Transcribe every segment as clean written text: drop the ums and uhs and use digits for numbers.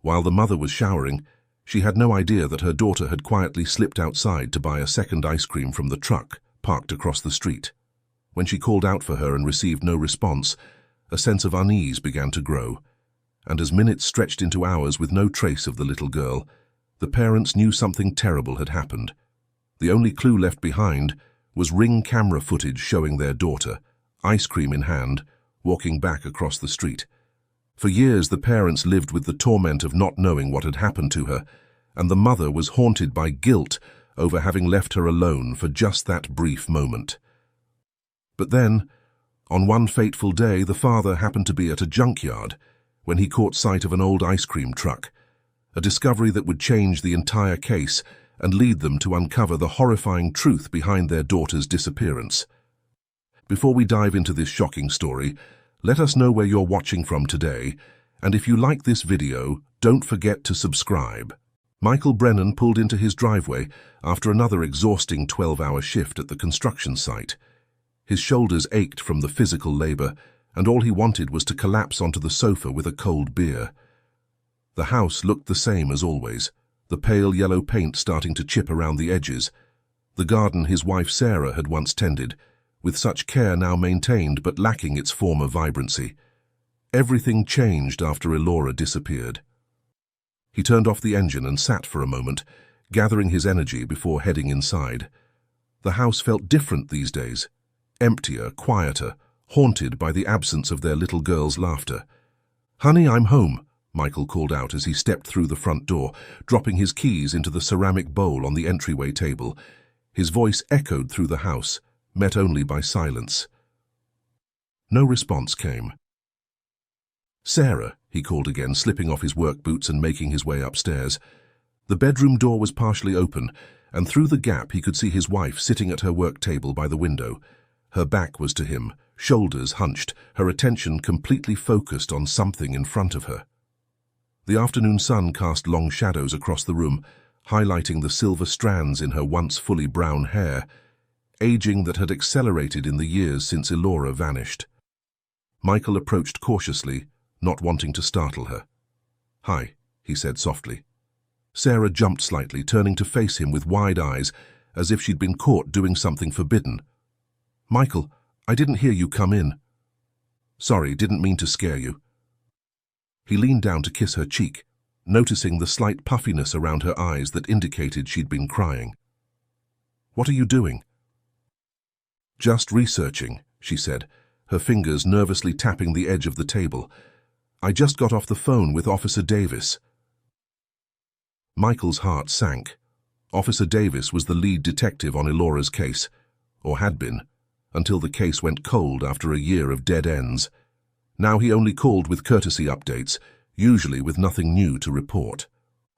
While the mother was showering, she had no idea that her daughter had quietly slipped outside to buy a second ice cream from the truck parked across the street. When she called out for her and received no response, a sense of unease began to grow, and as minutes stretched into hours with no trace of the little girl, the parents knew something terrible had happened. The only clue left behind was Ring camera footage showing their daughter, ice cream in hand, walking back across the street. For years the parents lived with the torment of not knowing what had happened to her, and the mother was haunted by guilt over having left her alone for just that brief moment. But then, on one fateful day, the father happened to be at a junkyard when he caught sight of an old ice cream truck, a discovery that would change the entire case and lead them to uncover the horrifying truth behind their daughter's disappearance. Before we dive into this shocking story, let us know where you're watching from today, and if you like this video, don't forget to subscribe. Michael Brennan pulled into his driveway after another exhausting 12-hour shift at the construction site. His shoulders ached from the physical labor, and all he wanted was to collapse onto the sofa with a cold beer. The house looked the same as always, the pale yellow paint starting to chip around the edges. The garden his wife Sarah had once tended, with such care now maintained but lacking its former vibrancy. Everything changed after Elora disappeared. He turned off the engine and sat for a moment, gathering his energy before heading inside. The house felt different these days, emptier, quieter, haunted by the absence of their little girl's laughter. "Honey, I'm home," Michael called out as he stepped through the front door, dropping his keys into the ceramic bowl on the entryway table. His voice echoed through the house, met only by silence. No response came. "Sarah," he called again, slipping off his work boots and making his way upstairs. The bedroom door was partially open, and through the gap he could see his wife sitting at her work table by the window. Her back was to him, shoulders hunched, her attention completely focused on something in front of her. The afternoon sun cast long shadows across the room, highlighting the silver strands in her once fully brown hair, aging that had accelerated in the years since Elora vanished. Michael approached cautiously, not wanting to startle her. "Hi," he said softly. Sarah jumped slightly, turning to face him with wide eyes, as if she'd been caught doing something forbidden. "Michael, I didn't hear you come in." "Sorry, didn't mean to scare you." He leaned down to kiss her cheek, noticing the slight puffiness around her eyes that indicated she'd been crying. "What are you doing?" "Just researching," she said, her fingers nervously tapping the edge of the table. "I just got off the phone with Officer Davis." Michael's heart sank. Officer Davis was the lead detective on Elora's case, or had been, until the case went cold after a year of dead ends. Now he only called with courtesy updates, usually with nothing new to report.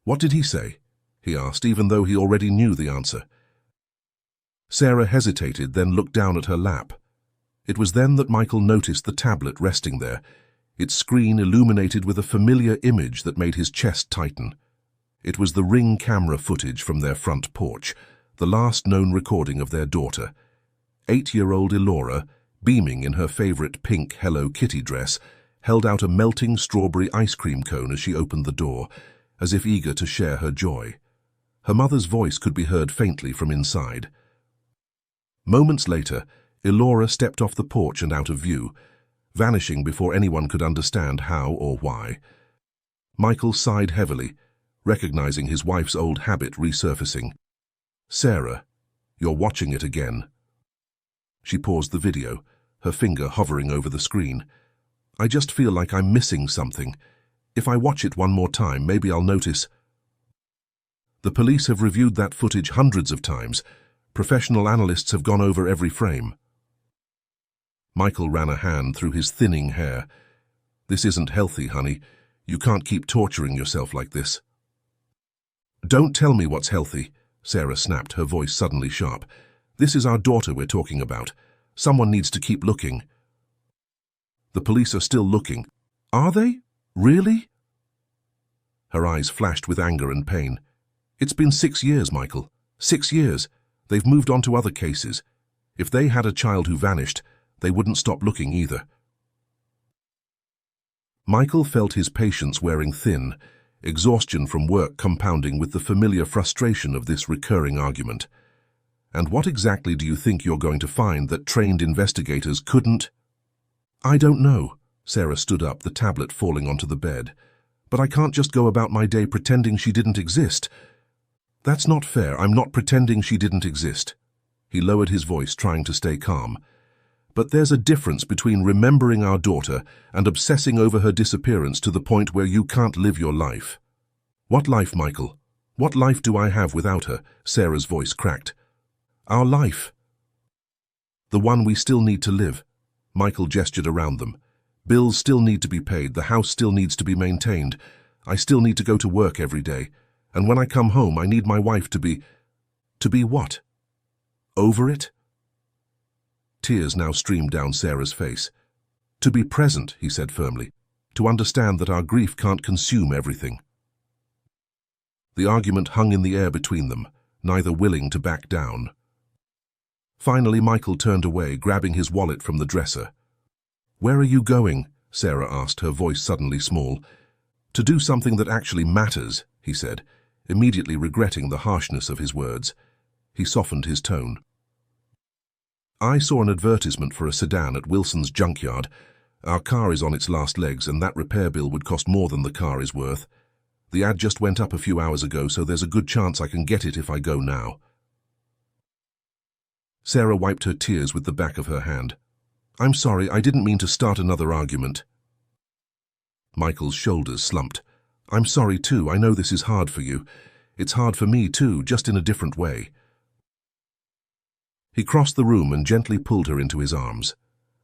"What did he say?" he asked, even though he already knew the answer. Sarah hesitated, then looked down at her lap. It was then that Michael noticed the tablet resting there, its screen illuminated with a familiar image that made his chest tighten. It was the Ring camera footage from their front porch, the last known recording of their daughter. 8-year-old Elora, beaming in her favorite pink Hello Kitty dress, held out a melting strawberry ice cream cone as she opened the door, as if eager to share her joy. Her mother's voice could be heard faintly from inside. Moments later, Elora stepped off the porch and out of view, vanishing before anyone could understand how or why. Michael sighed heavily, recognizing his wife's old habit resurfacing. "Sarah, you're watching it again." She paused the video, her finger hovering over the screen. "I just feel like I'm missing something. If I watch it one more time, maybe I'll notice." "The police have reviewed that footage hundreds of times. Professional analysts have gone over every frame." Michael ran a hand through his thinning hair. "This isn't healthy, honey. You can't keep torturing yourself like this." "Don't tell me what's healthy," Sarah snapped, her voice suddenly sharp. "This is our daughter we're talking about. Someone needs to keep looking." "The police are still looking." "Are they? Really?" Her eyes flashed with anger and pain. "It's been 6 years, Michael. 6 years. They've moved on to other cases. If they had a child who vanished, they wouldn't stop looking either." Michael felt his patience wearing thin, exhaustion from work compounding with the familiar frustration of this recurring argument. "And what exactly do you think you're going to find that trained investigators couldn't?" "I don't know." Sarah stood up, the tablet falling onto the bed. "But I can't just go about my day pretending she didn't exist." "That's not fair. I'm not pretending she didn't exist." He lowered his voice, trying to stay calm. "But there's a difference between remembering our daughter and obsessing over her disappearance to the point where you can't live your life." "What life, Michael? What life do I have without her?" Sarah's voice cracked. "Our life. The one we still need to live." Michael gestured around them. "Bills still need to be paid. The house still needs to be maintained. I still need to go to work every day. And when I come home, I need my wife to be... To be what? Over it?" Tears now streamed down Sarah's face. "To be present," he said firmly. "To understand that our grief can't consume everything." The argument hung in the air between them, neither willing to back down. Finally, Michael turned away, grabbing his wallet from the dresser. "Where are you going?" Sarah asked, her voice suddenly small. "To do something that actually matters," he said, immediately regretting the harshness of his words. He softened his tone. "I saw an advertisement for a sedan at Wilson's junkyard. Our car is on its last legs, and that repair bill would cost more than the car is worth. The ad just went up a few hours ago, so there's a good chance I can get it if I go now." Sarah wiped her tears with the back of her hand. "I'm sorry, I didn't mean to start another argument." Michael's shoulders slumped. "I'm sorry too, I know this is hard for you. It's hard for me too, just in a different way." He crossed the room and gently pulled her into his arms.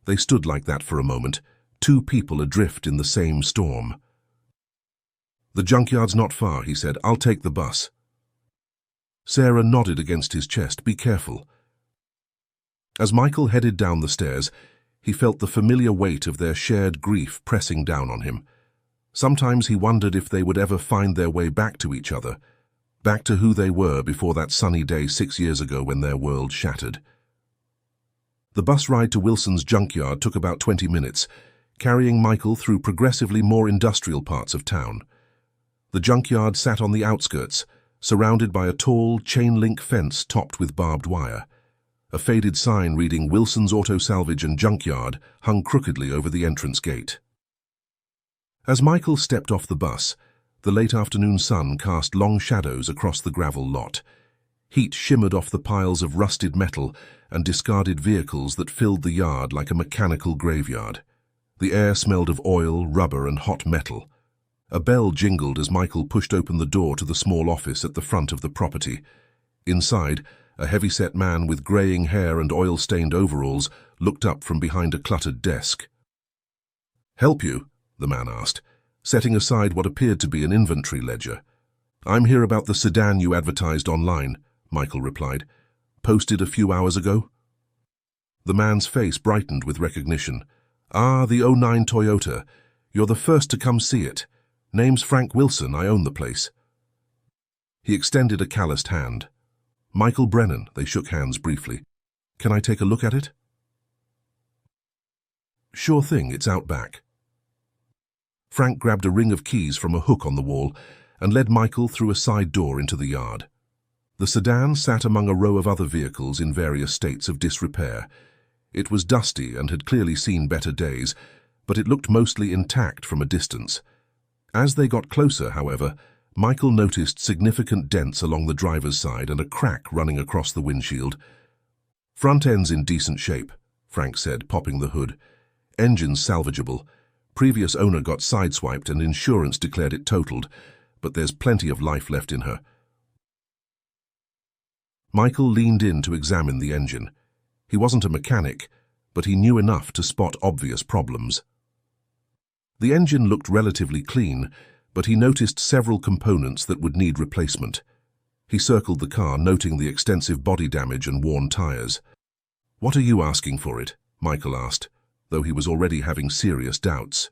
They stood like that for a moment, two people adrift in the same storm. "The junkyard's not far," he said. "I'll take the bus." Sarah nodded against his chest. "Be careful." As Michael headed down the stairs, he felt the familiar weight of their shared grief pressing down on him. Sometimes he wondered if they would ever find their way back to each other, back to who they were before that sunny day 6 years ago when their world shattered. The bus ride to Wilson's junkyard took about 20 minutes, carrying Michael through progressively more industrial parts of town. The junkyard sat on the outskirts, surrounded by a tall, chain-link fence topped with barbed wire. A faded sign reading Wilson's Auto Salvage and Junkyard hung crookedly over the entrance gate. As Michael stepped off the bus, the late afternoon sun cast long shadows across the gravel lot. Heat shimmered off the piles of rusted metal and discarded vehicles that filled the yard like a mechanical graveyard. The air smelled of oil, rubber, and hot metal. A bell jingled as Michael pushed open the door to the small office at the front of the property. Inside, a heavy-set man with graying hair and oil-stained overalls looked up from behind a cluttered desk. "Help you?" the man asked, setting aside what appeared to be an inventory ledger. "I'm here about the sedan you advertised online," Michael replied. "Posted a few hours ago?" The man's face brightened with recognition. "Ah, the '09 Toyota. You're the first to come see it. Name's Frank Wilson. I own the place." He extended a calloused hand. "Michael Brennan." They shook hands briefly. "Can I take a look at it?" "Sure thing, it's out back." Frank grabbed a ring of keys from a hook on the wall and led Michael through a side door into the yard. The sedan sat among a row of other vehicles in various states of disrepair. It was dusty and had clearly seen better days, but it looked mostly intact from a distance. As they got closer, however, Michael noticed significant dents along the driver's side and a crack running across the windshield. "Front end's in decent shape," Frank said, popping the hood. "Engine's salvageable. Previous owner got sideswiped and insurance declared it totaled, but there's plenty of life left in her." Michael leaned in to examine the engine. He wasn't a mechanic, but he knew enough to spot obvious problems. The engine looked relatively clean, but he noticed several components that would need replacement. He circled the car, noting the extensive body damage and worn tires. "What are you asking for it?" Michael asked, though he was already having serious doubts.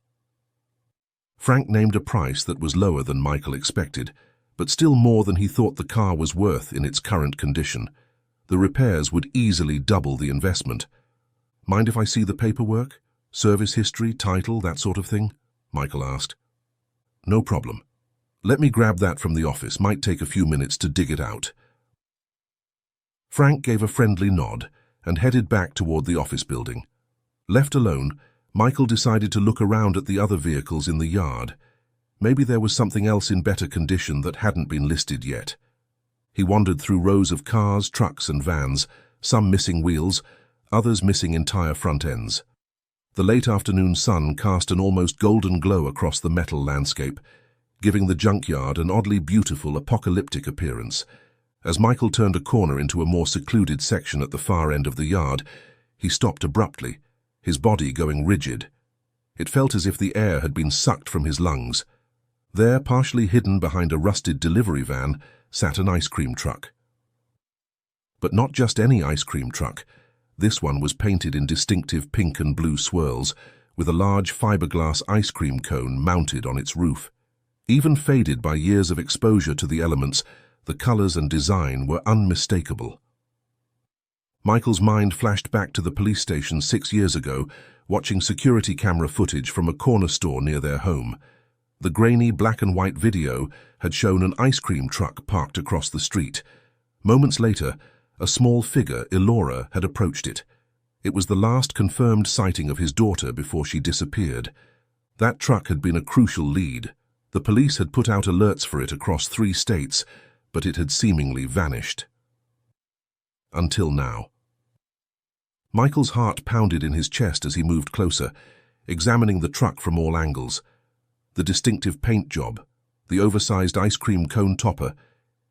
Frank named a price that was lower than Michael expected, but still more than he thought the car was worth in its current condition. The repairs would easily double the investment. "Mind if I see the paperwork? Service history, title, that sort of thing?" Michael asked. "No problem. Let me grab that from the office. Might take a few minutes to dig it out. Frank gave a friendly nod and headed back toward the office building. Left alone, Michael decided to look around at the other vehicles in the yard. Maybe there was something else in better condition that hadn't been listed yet. He wandered through rows of cars, trucks and vans, some missing wheels, others missing entire front ends. The late afternoon sun cast an almost golden glow across the metal landscape, giving the junkyard an oddly beautiful, apocalyptic appearance. As Michael turned a corner into a more secluded section at the far end of the yard, he stopped abruptly, his body going rigid. It felt as if the air had been sucked from his lungs. There, partially hidden behind a rusted delivery van, sat an ice cream truck. But not just any ice cream truck. This one was painted in distinctive pink and blue swirls, with a large fiberglass ice cream cone mounted on its roof. Even faded by years of exposure to the elements, the colors and design were unmistakable. Michael's mind flashed back to the police station 6 years ago, watching security camera footage from a corner store near their home. The grainy black and white video had shown an ice cream truck parked across the street. Moments later, a small figure, Elora, had approached it. It was the last confirmed sighting of his daughter before she disappeared. That truck had been a crucial lead. The police had put out alerts for it across 3 states, but it had seemingly vanished. Until now. Michael's heart pounded in his chest as he moved closer, examining the truck from all angles. The distinctive paint job, the oversized ice cream cone topper,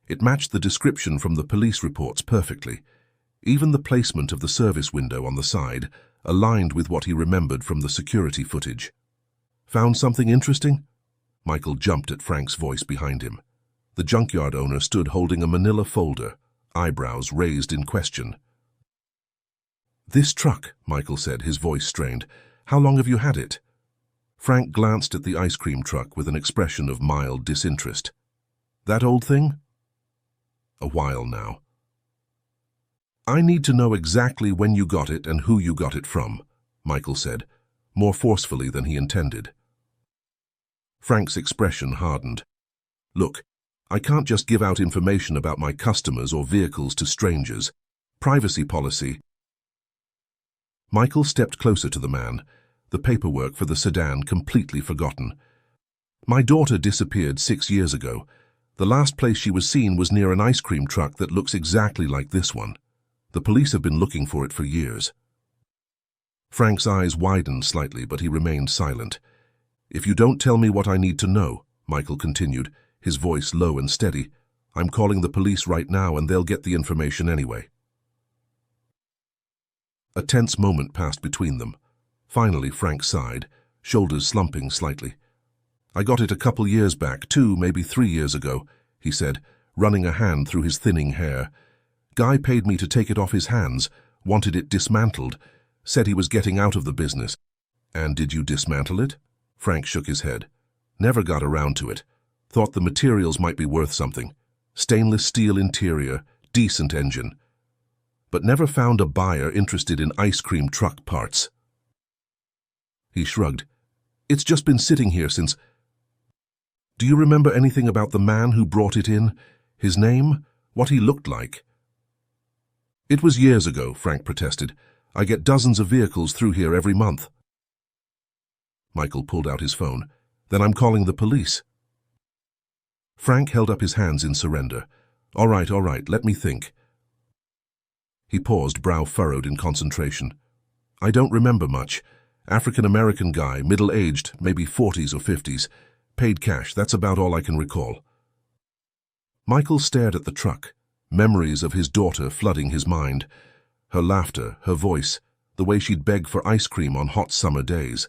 it matched the description from the police reports perfectly. Even the placement of the service window on the side aligned with what he remembered from the security footage. Found something interesting? Michael jumped at Frank's voice behind him. The junkyard owner stood holding a manila folder, eyebrows raised in question. "This truck," Michael said, his voice strained. "How long have you had it?" Frank glanced at the ice cream truck with an expression of mild disinterest. "That old thing?" "A while now." "I need to know exactly when you got it and who you got it from," Michael said, more forcefully than he intended. Frank's expression hardened. "Look, I can't just give out information about my customers or vehicles to strangers. Privacy policy." Michael stepped closer to the man, the paperwork for the sedan completely forgotten. "My daughter disappeared 6 years ago. The last place she was seen was near an ice cream truck that looks exactly like this one. The police have been looking for it for years." Frank's eyes widened slightly, but he remained silent. "If you don't tell me what I need to know," Michael continued, his voice low and steady, "I'm calling the police right now and they'll get the information anyway." A tense moment passed between them. Finally, Frank sighed, shoulders slumping slightly. "I got it a couple years back, 2, maybe 3 years ago," he said, running a hand through his thinning hair. "Guy paid me to take it off his hands, wanted it dismantled, said he was getting out of the business." "And did you dismantle it?" Frank shook his head. "Never got around to it. Thought the materials might be worth something. Stainless steel interior, decent engine. But never found a buyer interested in ice cream truck parts." He shrugged. "It's just been sitting here since—" "Do you remember anything about the man who brought it in? His name? What he looked like?" "It was years ago," Frank protested. "I get dozens of vehicles through here every month." Michael pulled out his phone. "Then I'm calling the police." Frank held up his hands in surrender. All right, let me think." He paused, brow furrowed in concentration. "I don't remember much. African-American guy, middle-aged, maybe 40s or 50s. Paid cash, that's about all I can recall." Michael stared at the truck, memories of his daughter flooding his mind. Her laughter, her voice, the way she'd beg for ice cream on hot summer days.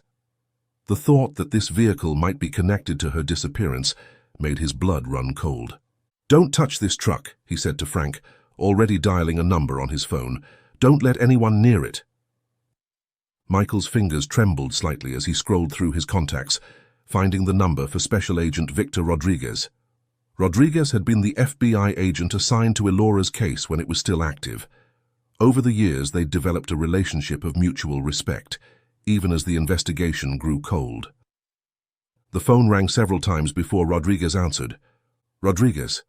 The thought that this vehicle might be connected to her disappearance made his blood run cold. "Don't touch this truck," he said to Frank, already dialing a number on his phone. "Don't let anyone near it." Michael's fingers trembled slightly as he scrolled through his contacts, finding the number for Special Agent Victor Rodriguez. Rodriguez had been the FBI agent assigned to Elora's case when it was still active. Over the years, they'd developed a relationship of mutual respect, even as the investigation grew cold. The phone rang several times before Rodriguez answered. Rodriguez.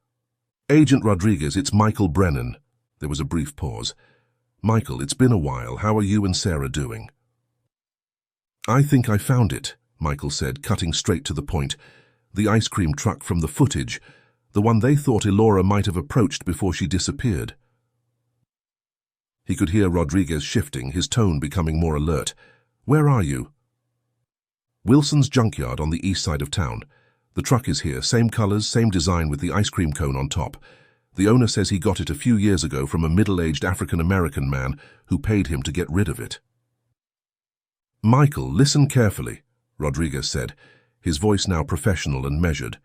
Agent Rodriguez, it's Michael Brennan. There was a brief pause. Michael, it's been a while. How are you and Sarah doing? I think I found it, Michael said, cutting straight to the point. The ice cream truck from the footage, the one they thought Elora might have approached before she disappeared. He could hear Rodriguez shifting, his tone becoming more alert. Where are you? Wilson's junkyard on the east side of town. The truck is here, same colors, same design with the ice cream cone on top. The owner says he got it a few years ago from a middle-aged African-American man who paid him to get rid of it. Michael, listen carefully, Rodriguez said, his voice now professional and measured.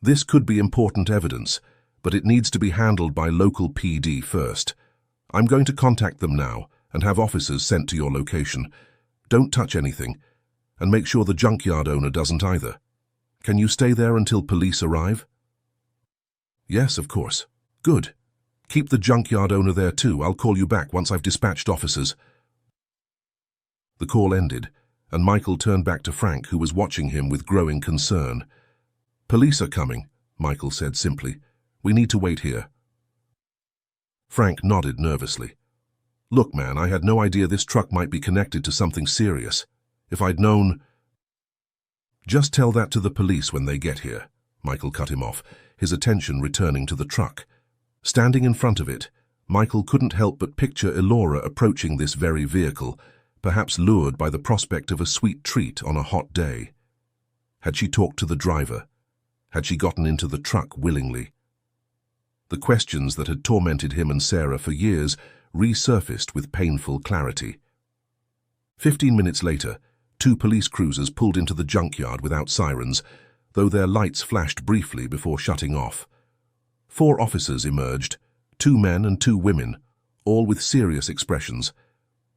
This could be important evidence, but it needs to be handled by local PD first. I'm going to contact them now and have officers sent to your location. Don't touch anything, and make sure the junkyard owner doesn't either. Can you stay there until police arrive? Yes, of course. Good. Keep the junkyard owner there too. I'll call you back once I've dispatched officers. The call ended, and Michael turned back to Frank, who was watching him with growing concern. Police are coming, Michael said simply. We need to wait here. Frank nodded nervously. Look, man, I had no idea this truck might be connected to something serious. If I'd known... Just tell that to the police when they get here, Michael cut him off, his attention returning to the truck. Standing in front of it, Michael couldn't help but picture Elora approaching this very vehicle, perhaps lured by the prospect of a sweet treat on a hot day. Had she talked to the driver? Had she gotten into the truck willingly? The questions that had tormented him and Sarah for years resurfaced with painful clarity. 15 minutes later, 2 police cruisers pulled into the junkyard without sirens, though their lights flashed briefly before shutting off. 4 officers emerged, 2 men and 2 women, all with serious expressions.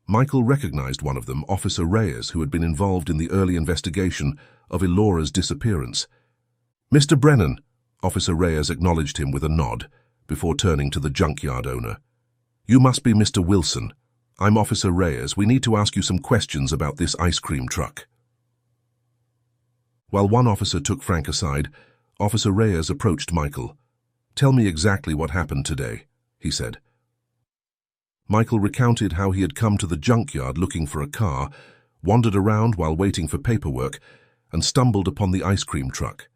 Michael recognized one of them, Officer Reyes, who had been involved in the early investigation of Elora's disappearance. Mr. Brennan, Officer Reyes acknowledged him with a nod, before turning to the junkyard owner. You must be Mr. Wilson. I'm Officer Reyes. We need to ask you some questions about this ice cream truck. While one officer took Frank aside, Officer Reyes approached Michael. Tell me exactly what happened today, he said. Michael recounted how he had come to the junkyard looking for a car, wandered around while waiting for paperwork, and stumbled upon the ice cream truck.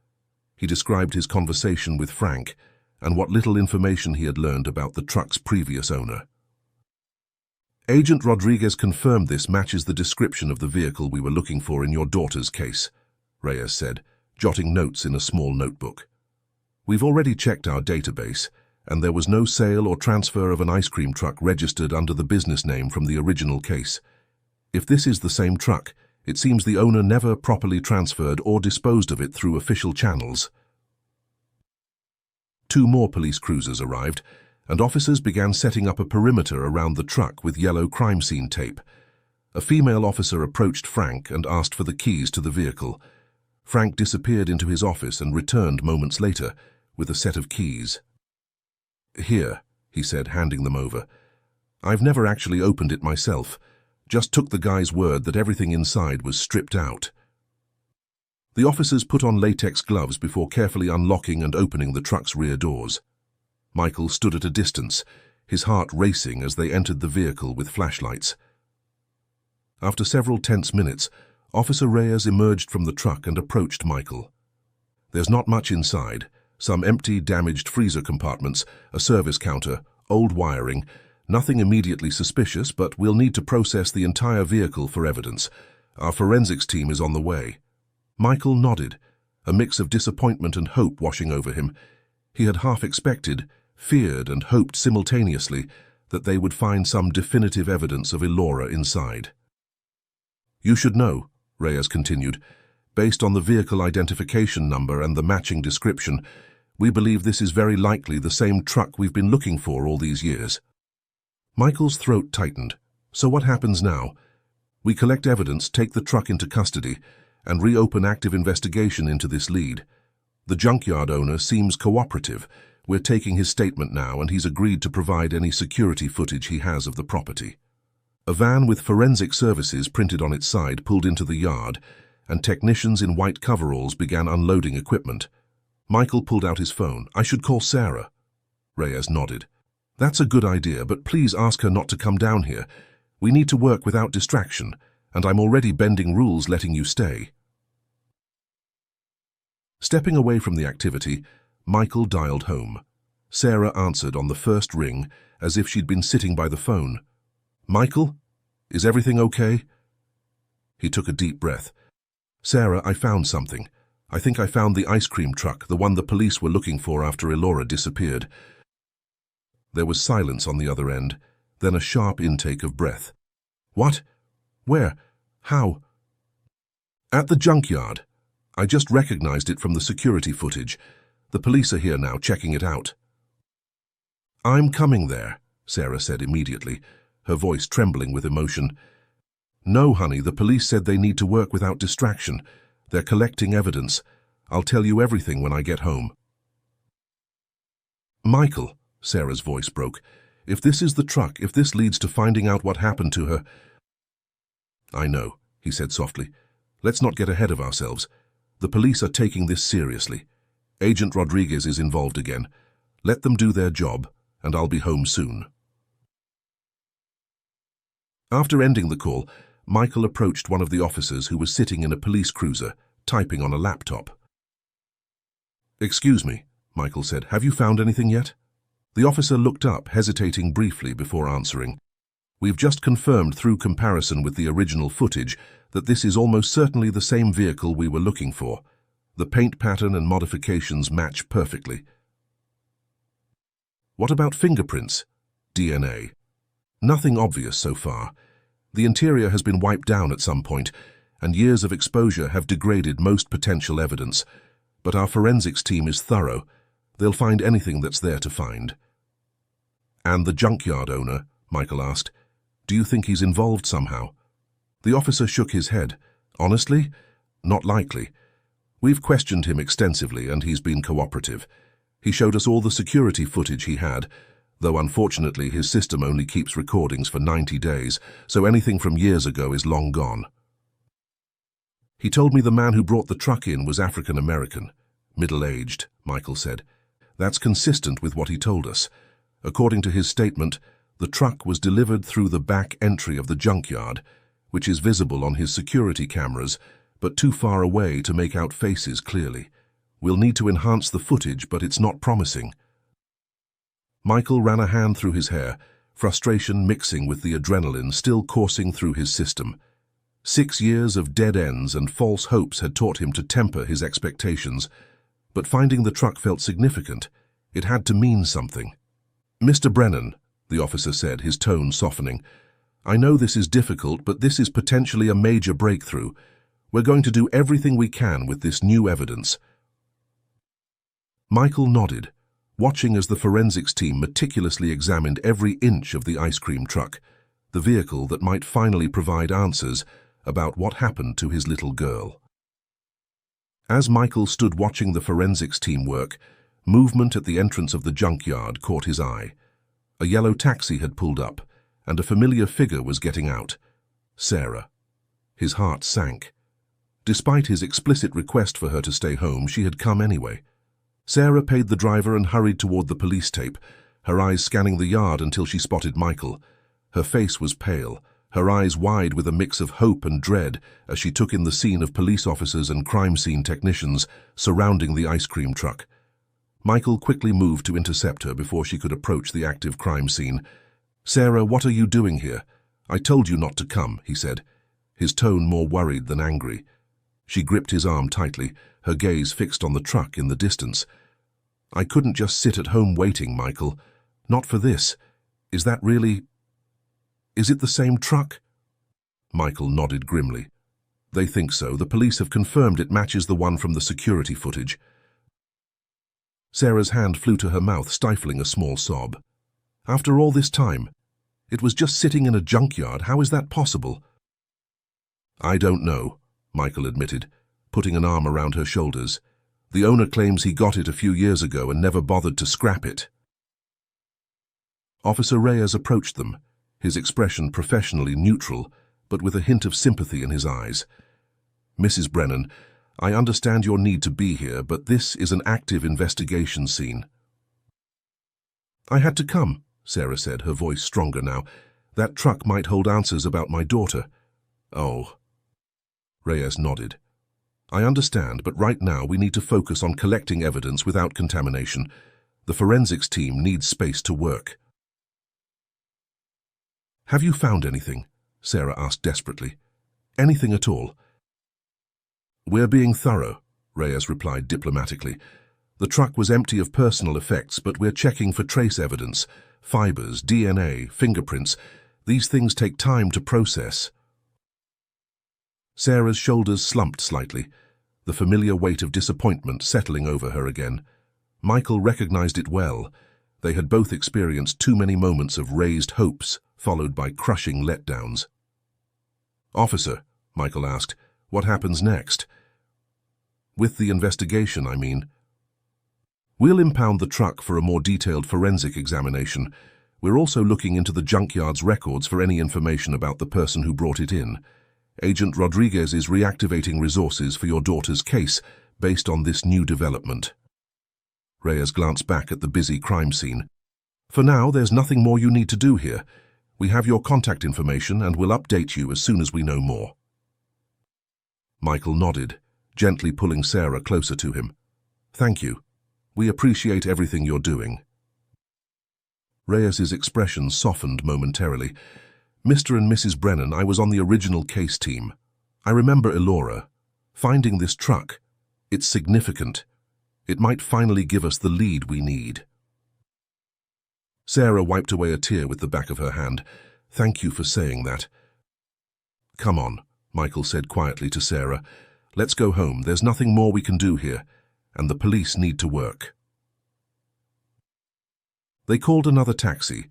He described his conversation with Frank and what little information he had learned about the truck's previous owner. Agent Rodriguez confirmed this matches the description of the vehicle we were looking for in your daughter's case, Reyes said, jotting notes in a small notebook. We've already checked our database, and there was no sale or transfer of an ice cream truck registered under the business name from the original case. If this is the same truck, it seems the owner never properly transferred or disposed of it through official channels. 2 more police cruisers arrived, and officers began setting up a perimeter around the truck with yellow crime scene tape. A female officer approached Frank and asked for the keys to the vehicle. Frank disappeared into his office and returned moments later with a set of keys. Here, he said, handing them over. I've never actually opened it myself. Just took the guy's word that everything inside was stripped out. The officers put on latex gloves before carefully unlocking and opening the truck's rear doors. Michael stood at a distance, his heart racing as they entered the vehicle with flashlights. After several tense minutes, Officer Reyes emerged from the truck and approached Michael. There's not much inside. Some empty, damaged freezer compartments, a service counter, old wiring. Nothing immediately suspicious, but we'll need to process the entire vehicle for evidence. Our forensics team is on the way. Michael nodded, a mix of disappointment and hope washing over him. He had half expected, feared and hoped simultaneously that they would find some definitive evidence of Elora inside. You should know, Reyes continued, based on the vehicle identification number and the matching description, we believe this is very likely the same truck we've been looking for all these years. Michael's throat tightened. So what happens now? We collect evidence, take the truck into custody, and reopen active investigation into this lead. The junkyard owner seems cooperative. We're taking his statement now, and he's agreed to provide any security footage he has of the property. A van with forensic services printed on its side pulled into the yard, and technicians in white coveralls began unloading equipment. Michael pulled out his phone. "I should call Sarah." Reyes nodded. "That's a good idea, but please ask her not to come down here. We need to work without distraction, and I'm already bending rules letting you stay." Stepping away from the activity, Michael dialed home. Sarah answered on the first ring as if she'd been sitting by the phone. "Michael? Is everything okay?" He took a deep breath. "Sarah, I found something. I think I found the ice cream truck, the one the police were looking for after Elora disappeared." There was silence on the other end, then a sharp intake of breath. "What? Where? How?" "At the junkyard. I just recognized it from the security footage. The police are here now, checking it out." "I'm coming there," Sarah said immediately, her voice trembling with emotion. "No, honey, the police said they need to work without distraction. They're collecting evidence. I'll tell you everything when I get home." "Michael," Sarah's voice broke, "if this is the truck, if this leads to finding out what happened to her—" "I know," he said softly. "Let's not get ahead of ourselves. The police are taking this seriously. Agent Rodriguez is involved again. Let them do their job, and I'll be home soon." After ending the call, Michael approached one of the officers who was sitting in a police cruiser, typing on a laptop. "Excuse me," Michael said, "have you found anything yet?" The officer looked up, hesitating briefly before answering. "We've just confirmed through comparison with the original footage that this is almost certainly the same vehicle we were looking for. The paint pattern and modifications match perfectly." "What about fingerprints? DNA?" "Nothing obvious so far. The interior has been wiped down at some point, and years of exposure have degraded most potential evidence. But our forensics team is thorough. They'll find anything that's there to find." "And the junkyard owner?" Michael asked. "Do you think he's involved somehow?" The officer shook his head. "Honestly, not likely. We've questioned him extensively, and he's been cooperative. He showed us all the security footage he had, though unfortunately his system only keeps recordings for 90 days, so anything from years ago is long gone." "He told me the man who brought the truck in was African American, middle-aged," Michael said. "That's consistent with what he told us. According to his statement, the truck was delivered through the back entry of the junkyard, which is visible on his security cameras, but too far away to make out faces clearly. We'll need to enhance the footage, but it's not promising." Michael ran a hand through his hair, frustration mixing with the adrenaline still coursing through his system. 6 years of dead ends and false hopes had taught him to temper his expectations, but finding the truck felt significant. It had to mean something. "Mr. Brennan," the officer said, his tone softening, "I know this is difficult, but this is potentially a major breakthrough. We're going to do everything we can with this new evidence." Michael nodded, watching as the forensics team meticulously examined every inch of the ice cream truck, the vehicle that might finally provide answers about what happened to his little girl. As Michael stood watching the forensics team work, movement at the entrance of the junkyard caught his eye. A yellow taxi had pulled up, and a familiar figure was getting out. Sarah. His heart sank. Despite his explicit request for her to stay home, she had come anyway. Sarah paid the driver and hurried toward the police tape, her eyes scanning the yard until she spotted Michael. Her face was pale, her eyes wide with a mix of hope and dread as she took in the scene of police officers and crime scene technicians surrounding the ice cream truck. Michael quickly moved to intercept her before she could approach the active crime scene. "Sarah, what are you doing here? I told you not to come," he said, his tone more worried than angry. She gripped his arm tightly, her gaze fixed on the truck in the distance. "I couldn't just sit at home waiting, Michael. Not for this. Is that really... Is it the same truck?" Michael nodded grimly. "They think so. The police have confirmed it matches the one from the security footage." Sarah's hand flew to her mouth, stifling a small sob. "After all this time? It was just sitting in a junkyard. How is that possible?" "I don't know," Michael admitted, putting an arm around her shoulders. "The owner claims he got it a few years ago and never bothered to scrap it." Officer Reyes approached them, his expression professionally neutral, but with a hint of sympathy in his eyes. Mrs. Brennan, I understand your need to be here, but this is an active investigation scene. I had to come, Sarah said, her voice stronger now. That truck might hold answers about my daughter. Oh. Reyes nodded. I understand, but right now we need to focus on collecting evidence without contamination. The forensics team needs space to work. Have you found anything? Sarah asked desperately. Anything at all? We're being thorough, Reyes replied diplomatically. The truck was empty of personal effects, but we're checking for trace evidence, fibers, DNA, fingerprints. These things take time to process. Sarah's shoulders slumped slightly, the familiar weight of disappointment settling over her again. Michael recognized it well. They had both experienced too many moments of raised hopes, followed by crushing letdowns. Officer, Michael asked, what happens next? With the investigation, I mean. We'll impound the truck for a more detailed forensic examination. We're also looking into the junkyard's records for any information about the person who brought it in. Agent Rodriguez is reactivating resources for your daughter's case based on this new development. Reyes glanced back at the busy crime scene. For now, there's nothing more you need to do here. We have your contact information and we'll update you as soon as we know more. Michael nodded, gently pulling Sarah closer to him. Thank you. We appreciate everything you're doing. Reyes's expression softened momentarily. Mr. and Mrs. Brennan, I was on the original case team. I remember Elora. Finding this truck, it's significant. It might finally give us the lead we need. Sarah wiped away a tear with the back of her hand. Thank you for saying that. Come on, Michael said quietly to Sarah. Let's go home. There's nothing more we can do here, and the police need to work. They called another taxi,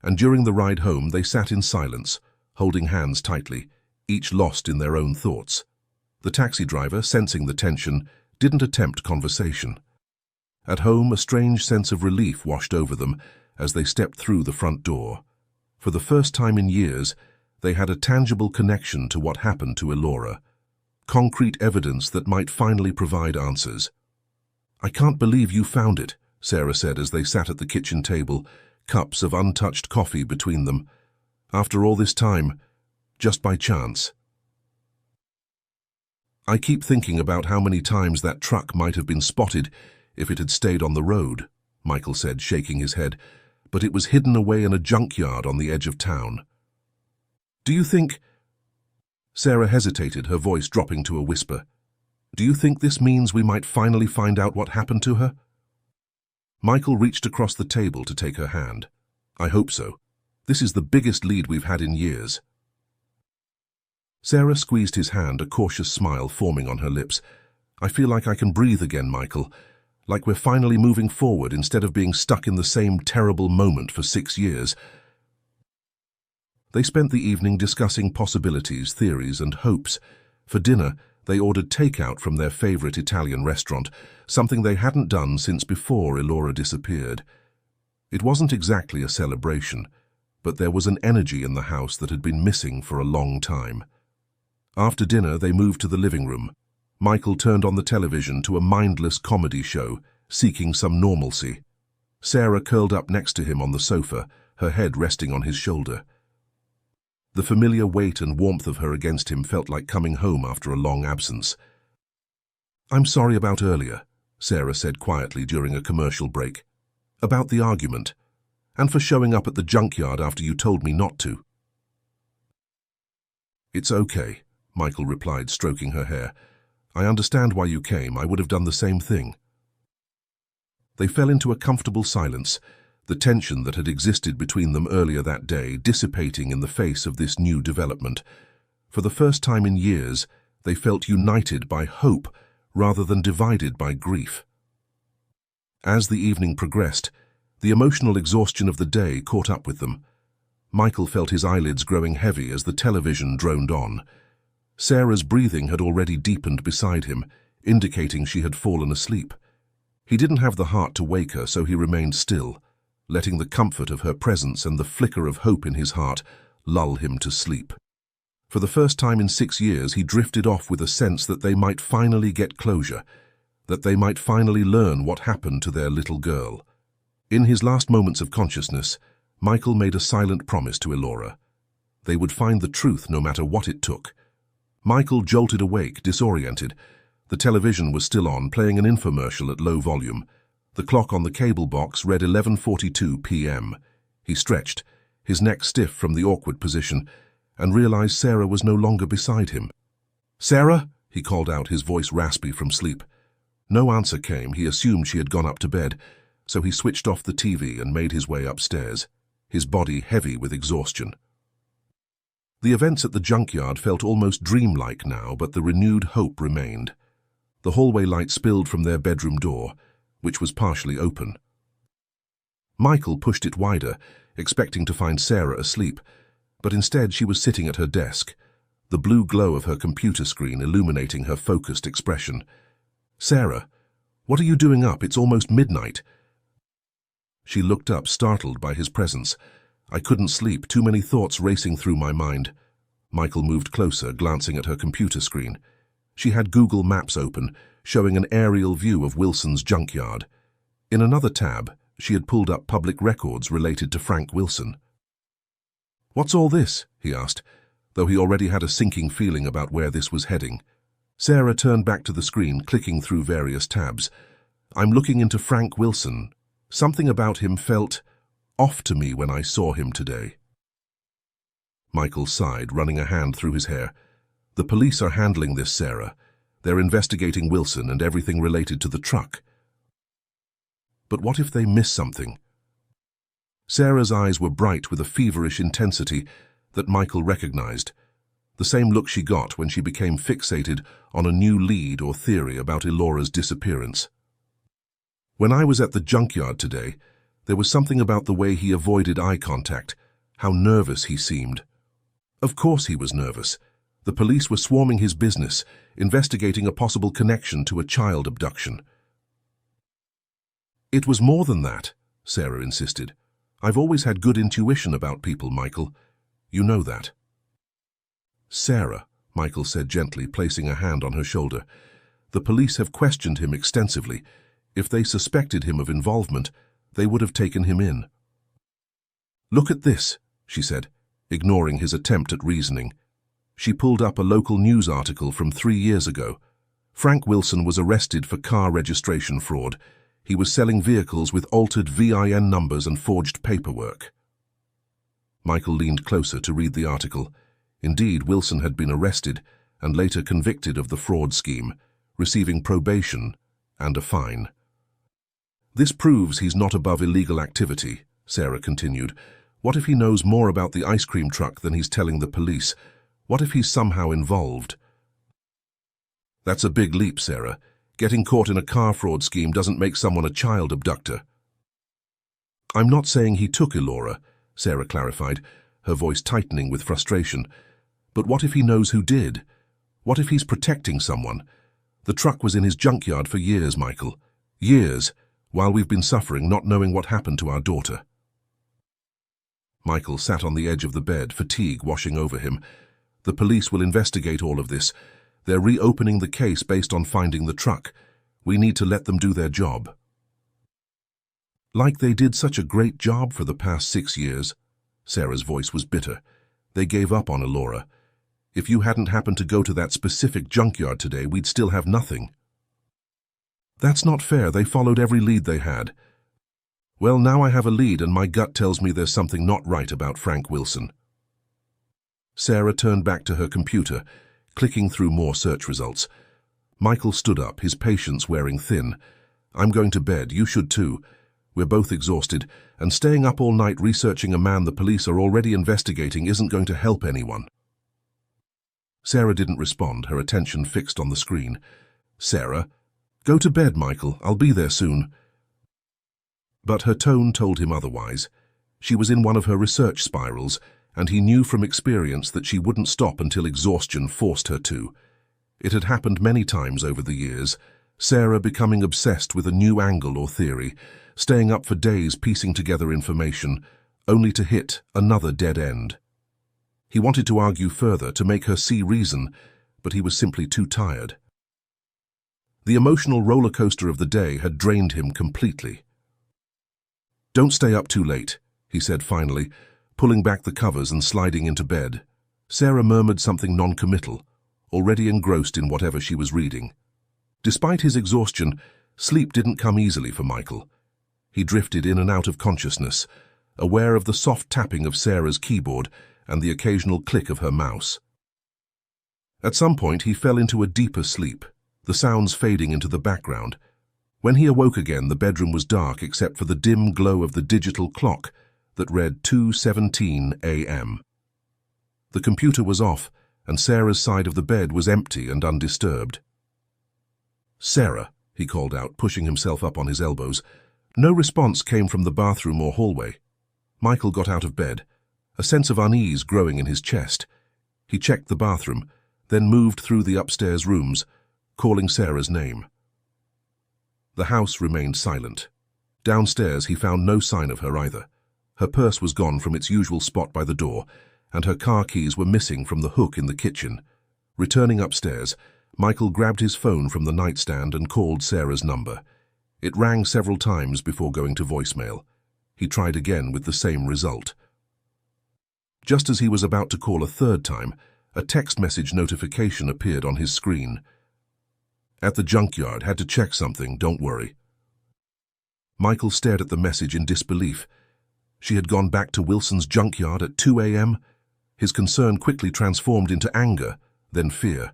and during the ride home they sat in silence, holding hands tightly, each lost in their own thoughts. The taxi driver, sensing the tension, didn't attempt conversation. At home, a strange sense of relief washed over them as they stepped through the front door. For the first time in years, they had a tangible connection to what happened to Elora, concrete evidence that might finally provide answers. I can't believe you found it, Sarah said as they sat at the kitchen table, cups of untouched coffee between them. After all this time, just by chance. I keep thinking about how many times that truck might have been spotted if it had stayed on the road, Michael said, shaking his head, but it was hidden away in a junkyard on the edge of town. Do you think... Sarah hesitated, her voice dropping to a whisper. Do you think this means we might finally find out what happened to her? Michael reached across the table to take her hand. I hope so. This is the biggest lead we've had in years. Sarah squeezed his hand, a cautious smile forming on her lips. I feel like I can breathe again, Michael. Like we're finally moving forward instead of being stuck in the same terrible moment for 6 years. They spent the evening discussing possibilities, theories, and hopes. For dinner, they ordered takeout from their favorite Italian restaurant, something they hadn't done since before Elora disappeared. It wasn't exactly a celebration, but there was an energy in the house that had been missing for a long time. After dinner, they moved to the living room. Michael turned on the television to a mindless comedy show, seeking some normalcy. Sarah curled up next to him on the sofa, her head resting on his shoulder. The familiar weight and warmth of her against him felt like coming home after a long absence. I'm sorry about earlier, Sarah said quietly during a commercial break. About the argument, and for showing up at the junkyard after you told me not to. It's okay, Michael replied, stroking her hair. I understand why you came. I would have done the same thing. They fell into a comfortable silence, the tension that had existed between them earlier that day dissipating in the face of this new development. For the first time in years, they felt united by hope rather than divided by grief. As the evening progressed, the emotional exhaustion of the day caught up with them. Michael felt his eyelids growing heavy as the television droned on. Sarah's breathing had already deepened beside him, indicating she had fallen asleep. He didn't have the heart to wake her, so he remained still, letting the comfort of her presence and the flicker of hope in his heart lull him to sleep. For the first time in 6 years, he drifted off with a sense that they might finally get closure, that they might finally learn what happened to their little girl. In his last moments of consciousness, Michael made a silent promise to Elora. They would find the truth no matter what it took. Michael jolted awake, disoriented. The television was still on, playing an infomercial at low volume. The clock on the cable box read 11:42 p.m. He stretched, his neck stiff from the awkward position, and realized Sarah was no longer beside him. "Sarah?" he called out, his voice raspy from sleep. No answer came. He assumed she had gone up to bed, so he switched off the TV and made his way upstairs, his body heavy with exhaustion. The events at the junkyard felt almost dreamlike now, but the renewed hope remained. The hallway light spilled from their bedroom door, which was partially open. Michael pushed it wider, expecting to find Sarah asleep, but instead she was sitting at her desk, the blue glow of her computer screen illuminating her focused expression. "Sarah, what are you doing up? It's almost midnight." She looked up, startled by his presence. "I couldn't sleep, too many thoughts racing through my mind." Michael moved closer, glancing at her computer screen. She had Google Maps open, showing an aerial view of Wilson's junkyard. In another tab, she had pulled up public records related to Frank Wilson. "What's all this?" he asked, though he already had a sinking feeling about where this was heading. Sarah turned back to the screen, clicking through various tabs. "I'm looking into Frank Wilson. Something about him felt off to me when I saw him today." Michael sighed, running a hand through his hair. "The police are handling this, Sarah. They're investigating Wilson and everything related to the truck. But what if they miss something?" Sarah's eyes were bright with a feverish intensity that Michael recognized, the same look she got when she became fixated on a new lead or theory about Elora's disappearance. "When I was at the junkyard today, there was something about the way he avoided eye contact, how nervous he seemed." Of course he was nervous. The police were swarming his business, investigating a possible connection to a child abduction. "It was more than that," Sarah insisted. "I've always had good intuition about people, Michael. You know that." "Sarah," Michael said gently, placing a hand on her shoulder, "the police have questioned him extensively. If they suspected him of involvement, they would have taken him in." "Look at this," she said, ignoring his attempt at reasoning. She pulled up a local news article from 3 years ago. Frank Wilson was arrested for car registration fraud. He was selling vehicles with altered VIN numbers and forged paperwork. Michael leaned closer to read the article. Indeed, Wilson had been arrested and later convicted of the fraud scheme, receiving probation and a fine. "This proves he's not above illegal activity," Sarah continued. "What if he knows more about the ice cream truck than he's telling the police? What if he's somehow involved?" "That's a big leap, Sarah. Getting caught in a car fraud scheme doesn't make someone a child abductor." "I'm not saying he took Elora," Sarah clarified, her voice tightening with frustration. "But what if he knows who did? What if he's protecting someone? The truck was in his junkyard for years, Michael. Years, while we've been suffering, not knowing what happened to our daughter." Michael sat on the edge of the bed, fatigue washing over him. "The police will investigate all of this. They're reopening the case based on finding the truck. We need to let them do their job." "Like they did such a great job for the past 6 years. Sarah's voice was bitter. "They gave up on Elora. If you hadn't happened to go to that specific junkyard today, we'd still have nothing." "That's not fair. They followed every lead they had." "Well, now I have a lead and my gut tells me there's something not right about Frank Wilson." Sarah turned back to her computer, clicking through more search results. Michael stood up, his patience wearing thin. "I'm going to bed. You should too. We're both exhausted, and staying up all night researching a man the police are already investigating isn't going to help anyone." Sarah didn't respond, her attention fixed on the screen. "Sarah, go to bed, Michael. I'll be there soon." But her tone told him otherwise. She was in one of her research spirals, and he knew from experience that she wouldn't stop until exhaustion forced her to. It had happened many times over the years, Sarah becoming obsessed with a new angle or theory, staying up for days piecing together information, only to hit another dead end. He wanted to argue further, to make her see reason, but he was simply too tired. The emotional roller coaster of the day had drained him completely. "Don't stay up too late," he said finally, pulling back the covers and sliding into bed. Sarah murmured something non-committal, already engrossed in whatever she was reading. Despite his exhaustion, sleep didn't come easily for Michael. He drifted in and out of consciousness, aware of the soft tapping of Sarah's keyboard and the occasional click of her mouse. At some point, he fell into a deeper sleep, the sounds fading into the background. When he awoke again, the bedroom was dark except for the dim glow of the digital clock that read 2:17 a.m. The computer was off, and Sarah's side of the bed was empty and undisturbed. "Sarah," he called out, pushing himself up on his elbows. No response came from the bathroom or hallway. Michael got out of bed, a sense of unease growing in his chest. He checked the bathroom, then moved through the upstairs rooms, calling Sarah's name. The house remained silent. Downstairs, he found no sign of her either. Her purse was gone from its usual spot by the door, and her car keys were missing from the hook in the kitchen. Returning upstairs, Michael grabbed his phone from the nightstand and called Sarah's number. It rang several times before going to voicemail. He tried again with the same result. Just as he was about to call a third time, a text message notification appeared on his screen. "At the junkyard, had to check something, don't worry." Michael stared at the message in disbelief. She had gone back to Wilson's junkyard at 2 a.m.? His concern quickly transformed into anger, then fear.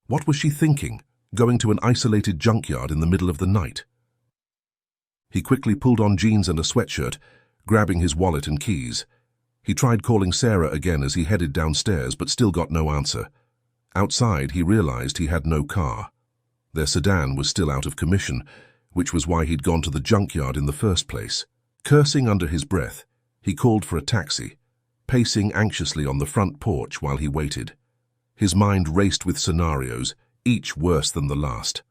What was she thinking, going to an isolated junkyard in the middle of the night? He quickly pulled on jeans and a sweatshirt, grabbing his wallet and keys. He tried calling Sarah again as he headed downstairs, but still got no answer. Outside, he realized he had no car. Their sedan was still out of commission, which was why he'd gone to the junkyard in the first place. Cursing under his breath, he called for a taxi, pacing anxiously on the front porch while he waited. His mind raced with scenarios, each worse than the last.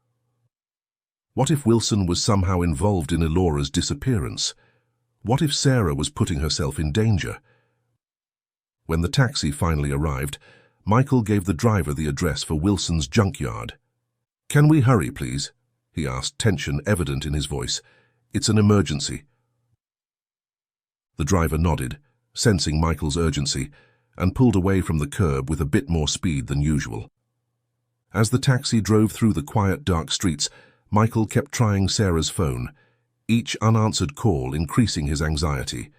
What if Wilson was somehow involved in Elora's disappearance? What if Sarah was putting herself in danger? When the taxi finally arrived, Michael gave the driver the address for Wilson's junkyard. "Can we hurry, please?" he asked, tension evident in his voice. "It's an emergency." The driver nodded, sensing Michael's urgency, and pulled away from the curb with a bit more speed than usual. As the taxi drove through the quiet, dark streets, Michael kept trying Sarah's phone, each unanswered call increasing his anxiety.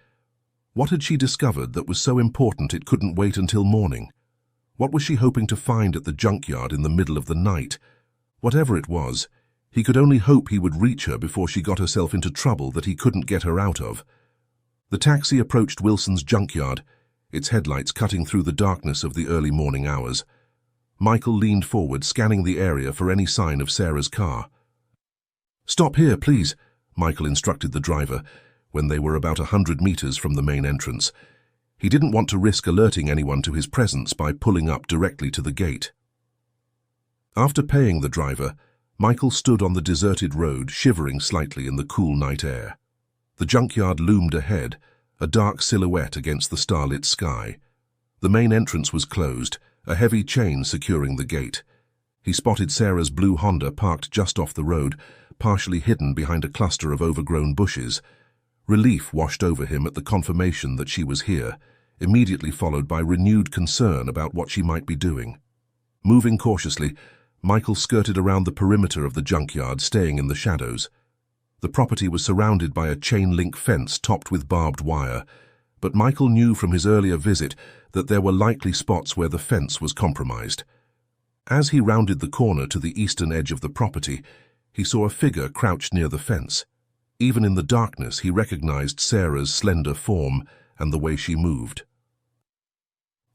What had she discovered that was so important it couldn't wait until morning? What was she hoping to find at the junkyard in the middle of the night? Whatever it was, he could only hope he would reach her before she got herself into trouble that he couldn't get her out of. The taxi approached Wilson's junkyard, its headlights cutting through the darkness of the early morning hours. Michael leaned forward, scanning the area for any sign of Sarah's car. "Stop here, please," Michael instructed the driver when they were about 100 meters from the main entrance. He didn't want to risk alerting anyone to his presence by pulling up directly to the gate. After paying the driver, Michael stood on the deserted road, shivering slightly in the cool night air. The junkyard loomed ahead, a dark silhouette against the starlit sky. The main entrance was closed, a heavy chain securing the gate. He spotted Sarah's blue Honda parked just off the road, partially hidden behind a cluster of overgrown bushes. Relief washed over him at the confirmation that she was here, immediately followed by renewed concern about what she might be doing. Moving cautiously, Michael skirted around the perimeter of the junkyard, staying in the shadows. The property was surrounded by a chain-link fence topped with barbed wire, but Michael knew from his earlier visit that there were likely spots where the fence was compromised. As he rounded the corner to the eastern edge of the property, he saw a figure crouched near the fence. Even in the darkness, he recognized Sarah's slender form and the way she moved.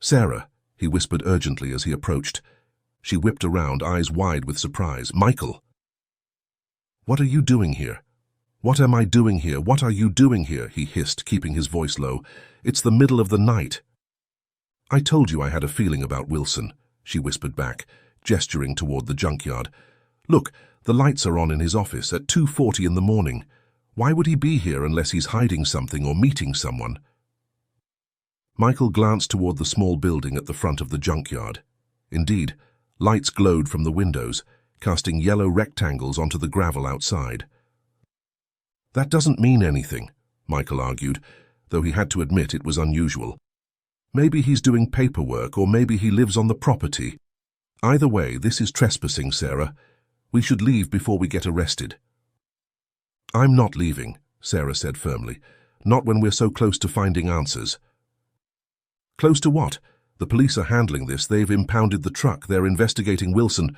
"Sarah," he whispered urgently as he approached. She whipped around, eyes wide with surprise. "Michael!" "What are you doing here?" "What am I doing here? What are you doing here?" he hissed, keeping his voice low. "It's the middle of the night." "I told you I had a feeling about Wilson," she whispered back, gesturing toward the junkyard. "Look, the lights are on in his office at 2:40 in the morning. Why would he be here unless he's hiding something or meeting someone?" Michael glanced toward the small building at the front of the junkyard. Indeed, lights glowed from the windows, casting yellow rectangles onto the gravel outside. That doesn't mean anything, Michael argued, though he had to admit it was unusual. Maybe he's doing paperwork, or maybe he lives on the property. Either way, this is trespassing, Sarah. We should leave before we get arrested. I'm not leaving, Sarah said firmly. Not when we're so close to finding answers. Close to what? The police are handling this. They've impounded the truck. They're investigating Wilson.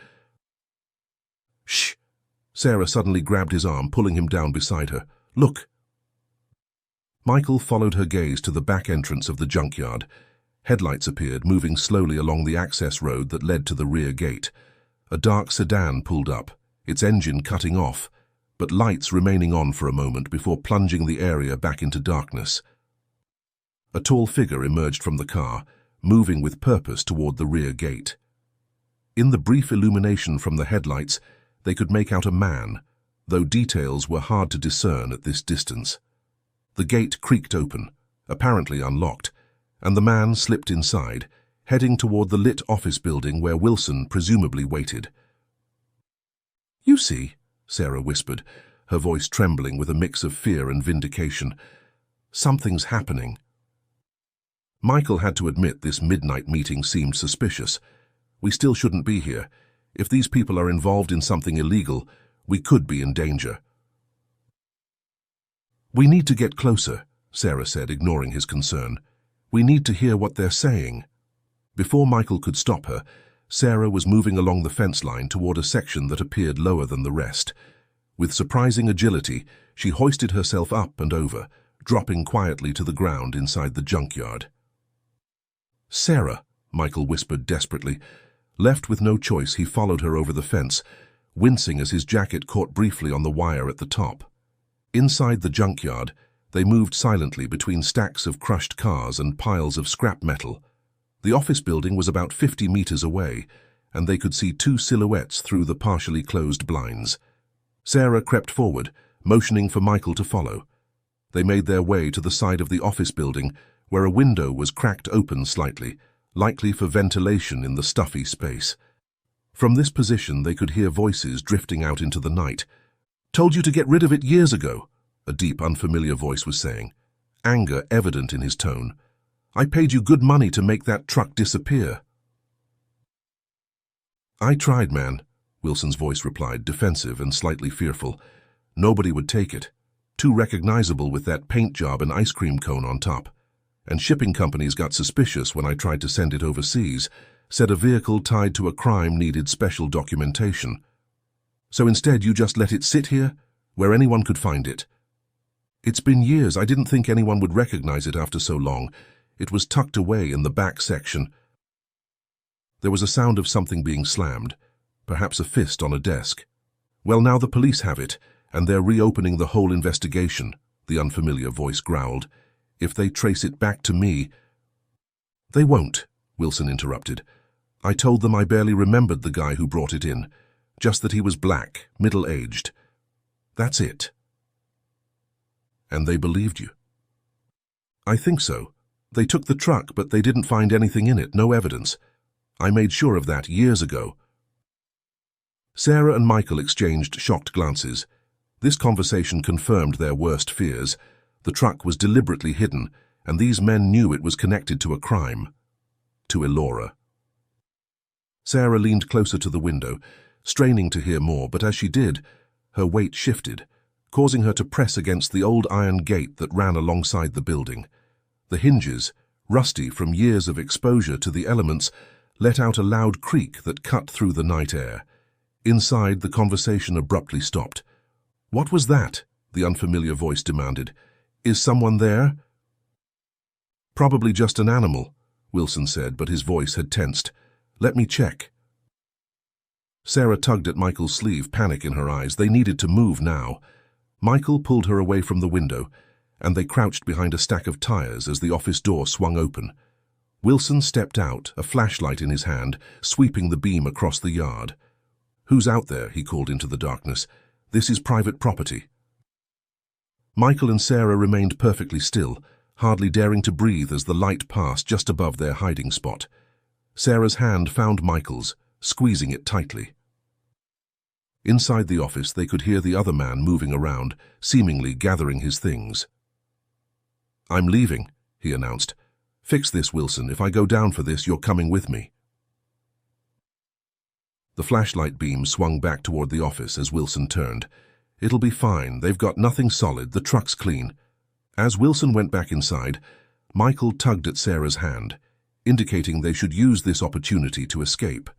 Shh! Sarah suddenly grabbed his arm, pulling him down beside her. Look! Michael followed her gaze to the back entrance of the junkyard. Headlights appeared, moving slowly along the access road that led to the rear gate. A dark sedan pulled up, its engine cutting off, but lights remaining on for a moment before plunging the area back into darkness. A tall figure emerged from the car, moving with purpose toward the rear gate. In the brief illumination from the headlights, they could make out a man, though details were hard to discern at this distance. The gate creaked open, apparently unlocked, and the man slipped inside, heading toward the lit office building where Wilson presumably waited. "You see," Sarah whispered, her voice trembling with a mix of fear and vindication. "Something's happening." Michael had to admit this midnight meeting seemed suspicious. We still shouldn't be here. If these people are involved in something illegal, we could be in danger. "We need to get closer," Sarah said, ignoring his concern. "We need to hear what they're saying." Before Michael could stop her, Sarah was moving along the fence line toward a section that appeared lower than the rest. With surprising agility, she hoisted herself up and over, dropping quietly to the ground inside the junkyard. "Sarah," Michael whispered desperately. Left with no choice, he followed her over the fence, wincing as his jacket caught briefly on the wire at the top. Inside the junkyard, they moved silently between stacks of crushed cars and piles of scrap metal. The office building was about 50 meters away, and they could see two silhouettes through the partially closed blinds. Sarah crept forward, motioning for Michael to follow. They made their way to the side of the office building, where a window was cracked open slightly, likely for ventilation in the stuffy space. From this position, they could hear voices drifting out into the night. "Told you to get rid of it years ago," a deep, unfamiliar voice was saying, anger evident in his tone. "I paid you good money to make that truck disappear." "I tried, man," Wilson's voice replied, defensive and slightly fearful. "Nobody would take it. Too recognizable with that paint job and ice cream cone on top. And shipping companies got suspicious when I tried to send it overseas, said a vehicle tied to a crime needed special documentation. So instead you just let it sit here, where anyone could find it." "It's been years. I didn't think anyone would recognize it after so long. It was tucked away in the back section." There was a sound of something being slammed, perhaps a fist on a desk. "Well, now the police have it, and they're reopening the whole investigation," the unfamiliar voice growled. "If they trace it back to me—" "They won't," Wilson interrupted. "I told them I barely remembered the guy who brought it in, just that he was black, middle-aged. That's it." "And they believed you?" "I think so. They took the truck, but they didn't find anything in it, no evidence. I made sure of that years ago." Sarah and Michael exchanged shocked glances. This conversation confirmed their worst fears. The truck was deliberately hidden, and these men knew it was connected to a crime. To Elora. Sarah leaned closer to the window, straining to hear more, but as she did, her weight shifted, causing her to press against the old iron gate that ran alongside the building. The hinges, rusty from years of exposure to the elements, let out a loud creak that cut through the night air. Inside, the conversation abruptly stopped. "What was that?" the unfamiliar voice demanded. "Is someone there?" "Probably just an animal," Wilson said, but his voice had tensed. "Let me check." Sarah tugged at Michael's sleeve, panic in her eyes. They needed to move now. Michael pulled her away from the window, and they crouched behind a stack of tires as the office door swung open. Wilson stepped out, a flashlight in his hand, sweeping the beam across the yard. "Who's out there?" he called into the darkness. "This is private property." Michael and Sarah remained perfectly still, hardly daring to breathe as the light passed just above their hiding spot. Sarah's hand found Michael's, squeezing it tightly. Inside the office, they could hear the other man moving around, seemingly gathering his things. "I'm leaving," he announced. "Fix this, Wilson. If I go down for this, you're coming with me." The flashlight beam swung back toward the office as Wilson turned. "It'll be fine. They've got nothing solid. The truck's clean." As Wilson went back inside, Michael tugged at Sarah's hand, indicating they should use this opportunity to escape.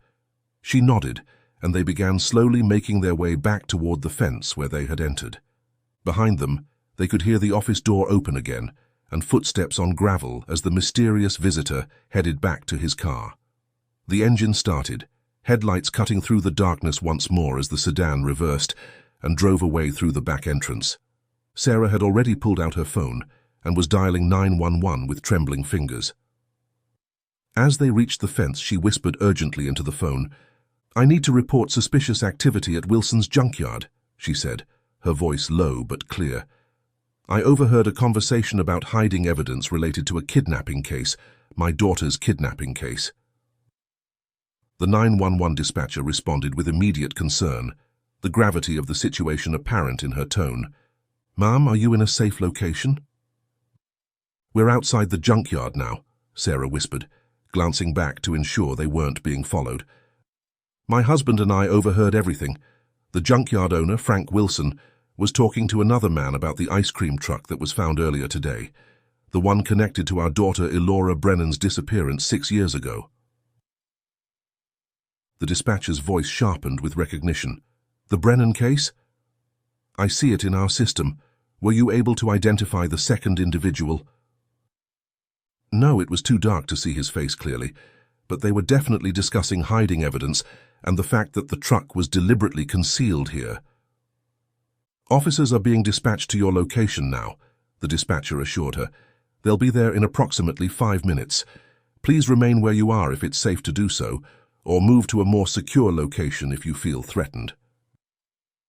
She nodded, and they began slowly making their way back toward the fence where they had entered. Behind them, they could hear the office door open again, and footsteps on gravel as the mysterious visitor headed back to his car. The engine started, headlights cutting through the darkness once more as the sedan reversed and drove away through the back entrance. Sarah had already pulled out her phone and was dialing 911 with trembling fingers. As they reached the fence, she whispered urgently into the phone. "I need to report suspicious activity at Wilson's junkyard," she said, her voice low but clear. "I overheard a conversation about hiding evidence related to a kidnapping case, my daughter's kidnapping case." The 911 dispatcher responded with immediate concern, the gravity of the situation apparent in her tone. "Ma'am, are you in a safe location?" "We're outside the junkyard now," Sarah whispered, glancing back to ensure they weren't being followed. "My husband and I overheard everything. The junkyard owner, Frank Wilson, was talking to another man about the ice cream truck that was found earlier today, the one connected to our daughter Elora Brennan's disappearance 6 years ago." The dispatcher's voice sharpened with recognition. "The Brennan case? I see it in our system. Were you able to identify the second individual?" No, it was too dark to see his face clearly, but they were definitely discussing hiding evidence and the fact that the truck was deliberately concealed here. "Officers are being dispatched to your location now," the dispatcher assured her. "They'll be there in approximately 5 minutes. Please remain where you are if it's safe to do so, or move to a more secure location if you feel threatened."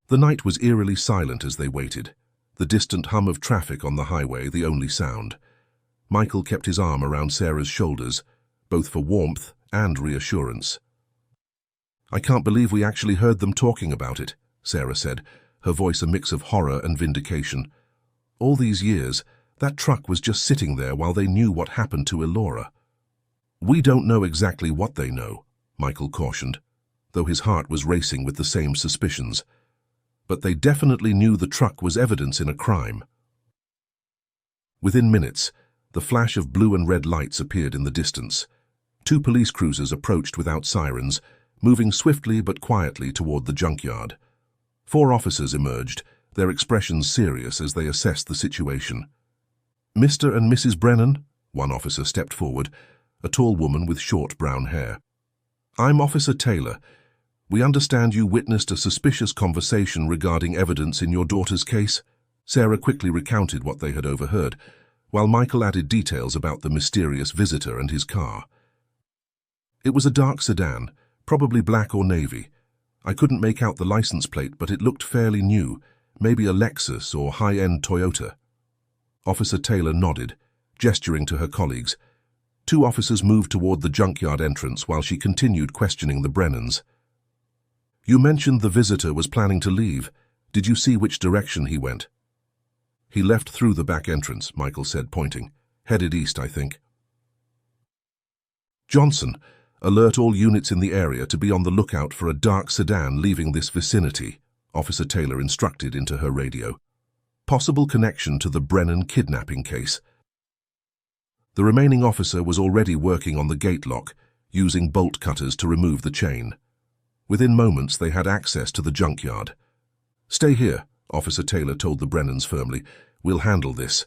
The night was eerily silent as they waited, the distant hum of traffic on the highway the only sound. Michael kept his arm around Sarah's shoulders, both for warmth and reassurance. "I can't believe we actually heard them talking about it," Sarah said, her voice a mix of horror and vindication. "All these years, that truck was just sitting there while they knew what happened to Elora." "We don't know exactly what they know," Michael cautioned, though his heart was racing with the same suspicions. "But they definitely knew the truck was evidence in a crime." Within minutes, the flash of blue and red lights appeared in the distance. 2 police cruisers approached without sirens, moving swiftly but quietly toward the junkyard. 4 officers emerged, their expressions serious as they assessed the situation. "Mr. and Mrs. Brennan," one officer stepped forward, a tall woman with short brown hair. "I'm Officer Taylor. We understand you witnessed a suspicious conversation regarding evidence in your daughter's case." Sarah quickly recounted what they had overheard, while Michael added details about the mysterious visitor and his car. "It was a dark sedan, probably black or navy. I couldn't make out the license plate, but it looked fairly new, maybe a Lexus or high-end Toyota." Officer Taylor nodded, gesturing to her colleagues. 2 officers moved toward the junkyard entrance while she continued questioning the Brennans. "You mentioned the visitor was planning to leave. Did you see which direction he went?" "He left through the back entrance," Michael said, pointing. "Headed east, I think." "Johnson, alert all units in the area to be on the lookout for a dark sedan leaving this vicinity," Officer Taylor instructed into her radio. "Possible connection to the Brennan kidnapping case." The remaining officer was already working on the gate lock, using bolt cutters to remove the chain. Within moments, they had access to the junkyard. "Stay here," Officer Taylor told the Brennans firmly. "We'll handle this."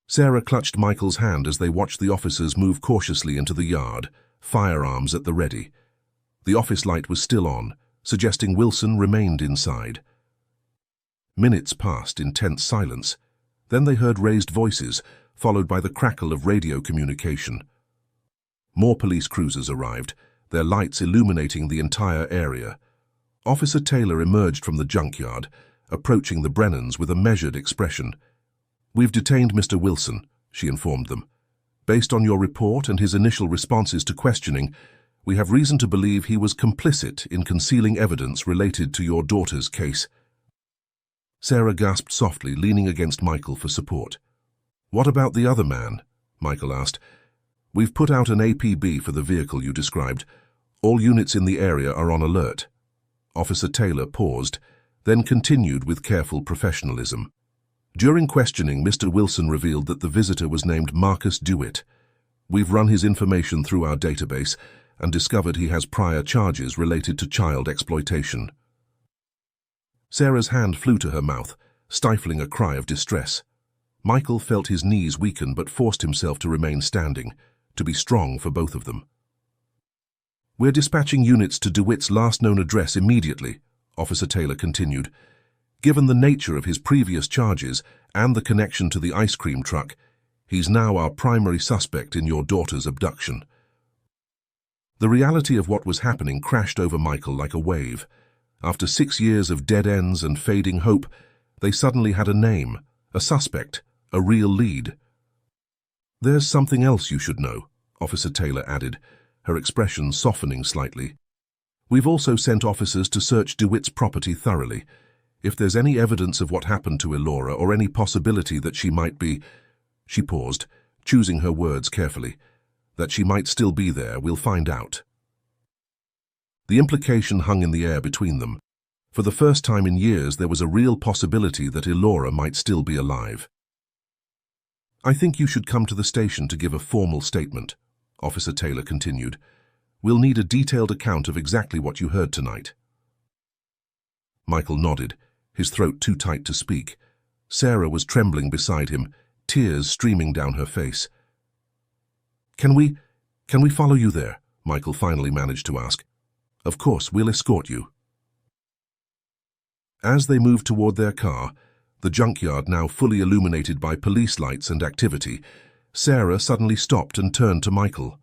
Sarah clutched Michael's hand as they watched the officers move cautiously into the yard, firearms at the ready. The office light was still on, suggesting Wilson remained inside. Minutes passed in tense silence. Then they heard raised voices, followed by the crackle of radio communication. More police cruisers arrived, their lights illuminating the entire area. Officer Taylor emerged from the junkyard, approaching the Brennans with a measured expression. "We've detained Mr. Wilson," she informed them. "Based on your report and his initial responses to questioning, we have reason to believe he was complicit in concealing evidence related to your daughter's case." Sarah gasped softly, leaning against Michael for support. "What about the other man?" Michael asked. "We've put out an APB for the vehicle you described. All units in the area are on alert." Officer Taylor paused, then continued with careful professionalism. "During questioning, Mr. Wilson revealed that the visitor was named Marcus DeWitt. We've run his information through our database and discovered he has prior charges related to child exploitation." Sarah's hand flew to her mouth, stifling a cry of distress. Michael felt his knees weaken but forced himself to remain standing, to be strong for both of them. "We're dispatching units to DeWitt's last known address immediately," Officer Taylor continued. "Given the nature of his previous charges and the connection to the ice cream truck, he's now our primary suspect in your daughter's abduction." The reality of what was happening crashed over Michael like a wave. After 6 years of dead ends and fading hope, they suddenly had a name, a suspect, a real lead. "There's something else you should know," Officer Taylor added, her expression softening slightly. "We've also sent officers to search DeWitt's property thoroughly. If there's any evidence of what happened to Elora or any possibility that she might be—" She paused, choosing her words carefully. "That she might still be there, we'll find out." The implication hung in the air between them. For the first time in years, there was a real possibility that Elora might still be alive. "I think you should come to the station to give a formal statement," Officer Taylor continued. "We'll need a detailed account of exactly what you heard tonight." Michael nodded, his throat too tight to speak. Sarah was trembling beside him, tears streaming down her face. Can we follow you there?" Michael finally managed to ask. "Of course, we'll escort you." As they moved toward their car, the junkyard now fully illuminated by police lights and activity, Sarah suddenly stopped and turned to Michael.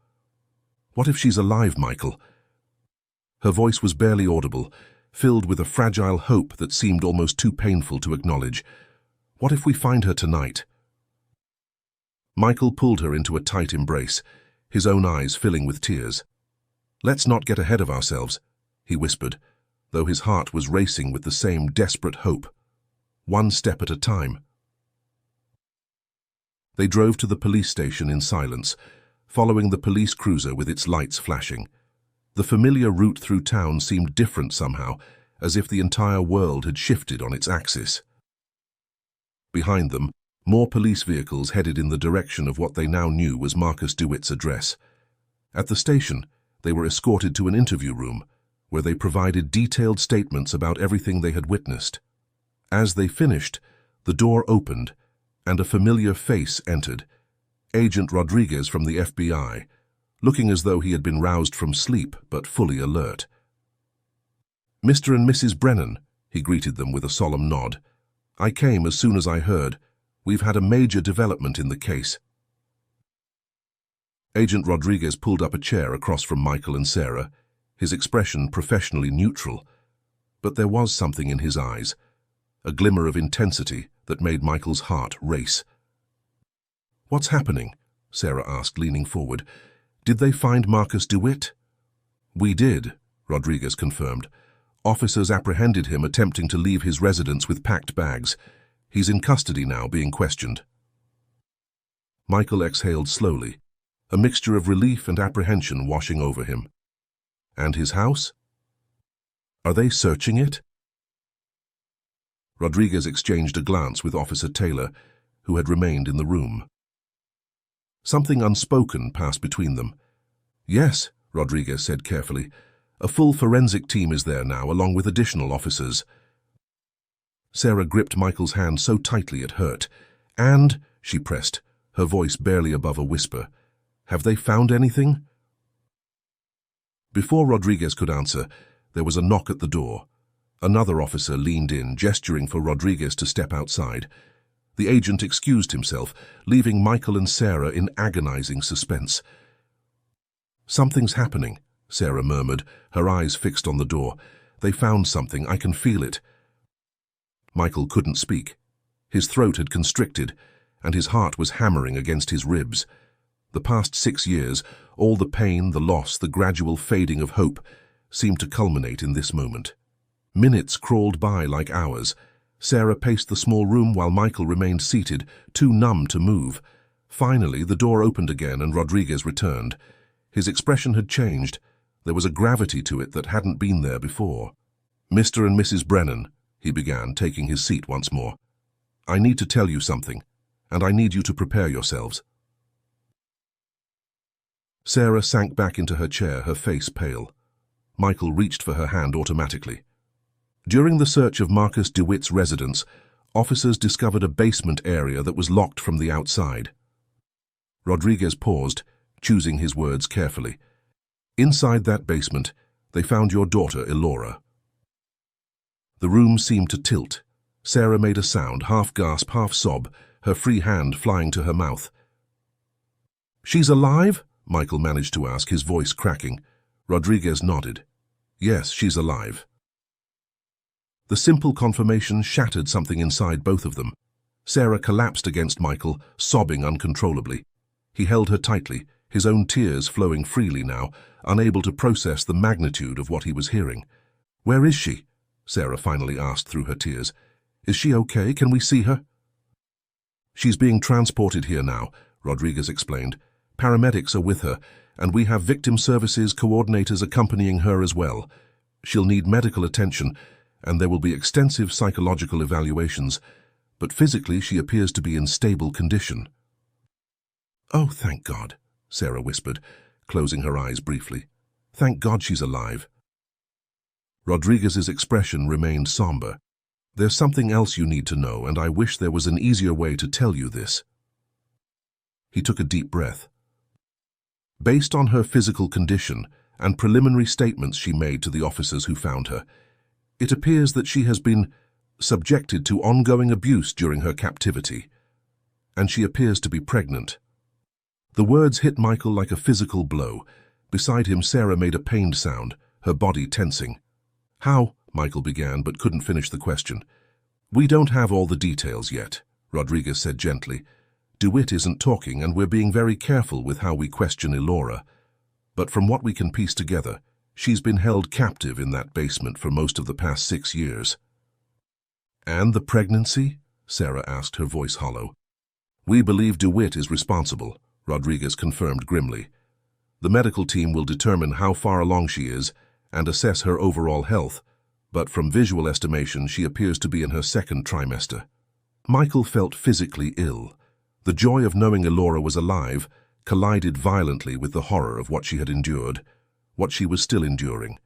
"What if she's alive, Michael?" Her voice was barely audible, filled with a fragile hope that seemed almost too painful to acknowledge. "What if we find her tonight?" Michael pulled her into a tight embrace, his own eyes filling with tears. "Let's not get ahead of ourselves," he whispered, though his heart was racing with the same desperate hope. "One step at a time." They drove to the police station in silence, following the police cruiser with its lights flashing. The familiar route through town seemed different somehow, as if the entire world had shifted on its axis. Behind them, more police vehicles headed in the direction of what they now knew was Marcus DeWitt's address. At the station, they were escorted to an interview room, where they provided detailed statements about everything they had witnessed. As they finished, the door opened, and a familiar face entered, Agent Rodriguez from the FBI, looking as though he had been roused from sleep but fully alert. "Mr. and Mrs. Brennan," he greeted them with a solemn nod. "I came as soon as I heard. We've had a major development in the case." Agent Rodriguez pulled up a chair across from Michael and Sarah, his expression professionally neutral. But there was something in his eyes, a glimmer of intensity that made Michael's heart race. "What's happening?" Sarah asked, leaning forward. "Did they find Marcus DeWitt?" "We did," Rodriguez confirmed. "Officers apprehended him attempting to leave his residence with packed bags. He's in custody now, being questioned." Michael exhaled slowly, a mixture of relief and apprehension washing over him. "And his house? Are they searching it?" Rodriguez exchanged a glance with Officer Taylor, who had remained in the room. Something unspoken passed between them. "Yes," Rodriguez said carefully. "A full forensic team is there now, along with additional officers." Sarah gripped Michael's hand so tightly it hurt. "And," she pressed, her voice barely above a whisper, "have they found anything?" Before Rodriguez could answer, there was a knock at the door. Another officer leaned in, gesturing for Rodriguez to step outside. The agent excused himself, leaving Michael and Sarah in agonizing suspense. "Something's happening," Sarah murmured, her eyes fixed on the door. "They found something, I can feel it." Michael couldn't speak. His throat had constricted, and his heart was hammering against his ribs. The past 6 years, all the pain, the loss, the gradual fading of hope, seemed to culminate in this moment. Minutes crawled by like hours. Sarah paced the small room while Michael remained seated, too numb to move. Finally, the door opened again and Rodriguez returned. His expression had changed. There was a gravity to it that hadn't been there before. "Mr. and Mrs. Brennan," he began, taking his seat once more. "I need to tell you something, and I need you to prepare yourselves." Sarah sank back into her chair, her face pale. Michael reached for her hand automatically. During the search of Marcus DeWitt's residence, officers discovered a basement area that was locked from the outside. Rodriguez paused, choosing his words carefully. "Inside that basement, they found your daughter, Elora." The room seemed to tilt. Sarah made a sound, half gasp, half sob, her free hand flying to her mouth. "She's alive?" Michael managed to ask, his voice cracking. Rodriguez nodded. "Yes, she's alive." The simple confirmation shattered something inside both of them. Sarah collapsed against Michael, sobbing uncontrollably. He held her tightly, his own tears flowing freely now, unable to process the magnitude of what he was hearing. "Where is she?" Sarah finally asked through her tears. "Is she okay? Can we see her?" "She's being transported here now," Rodriguez explained. "Paramedics are with her, and we have victim services coordinators accompanying her as well. She'll need medical attention, and there will be extensive psychological evaluations, but physically she appears to be in stable condition." "Oh, thank God," Sarah whispered, closing her eyes briefly. "Thank God she's alive." Rodriguez's expression remained somber. "There's something else you need to know, and I wish there was an easier way to tell you this." He took a deep breath. "Based on her physical condition and preliminary statements she made to the officers who found her, it appears that she has been subjected to ongoing abuse during her captivity, and she appears to be pregnant." The words hit Michael like a physical blow. Beside him, Sarah made a pained sound, her body tensing. "How?" Michael began, but couldn't finish the question. "We don't have all the details yet," Rodriguez said gently. "DeWitt isn't talking, and we're being very careful with how we question Elora. But from what we can piece together, she's been held captive in that basement for most of the past 6 years." "And the pregnancy?" Sarah asked, her voice hollow. "We believe DeWitt is responsible," Rodriguez confirmed grimly. "The medical team will determine how far along she is and assess her overall health, but from visual estimation she appears to be in her 2nd trimester. Michael felt physically ill. The joy of knowing Elora was alive collided violently with the horror of what she had endured, what she was still enduring.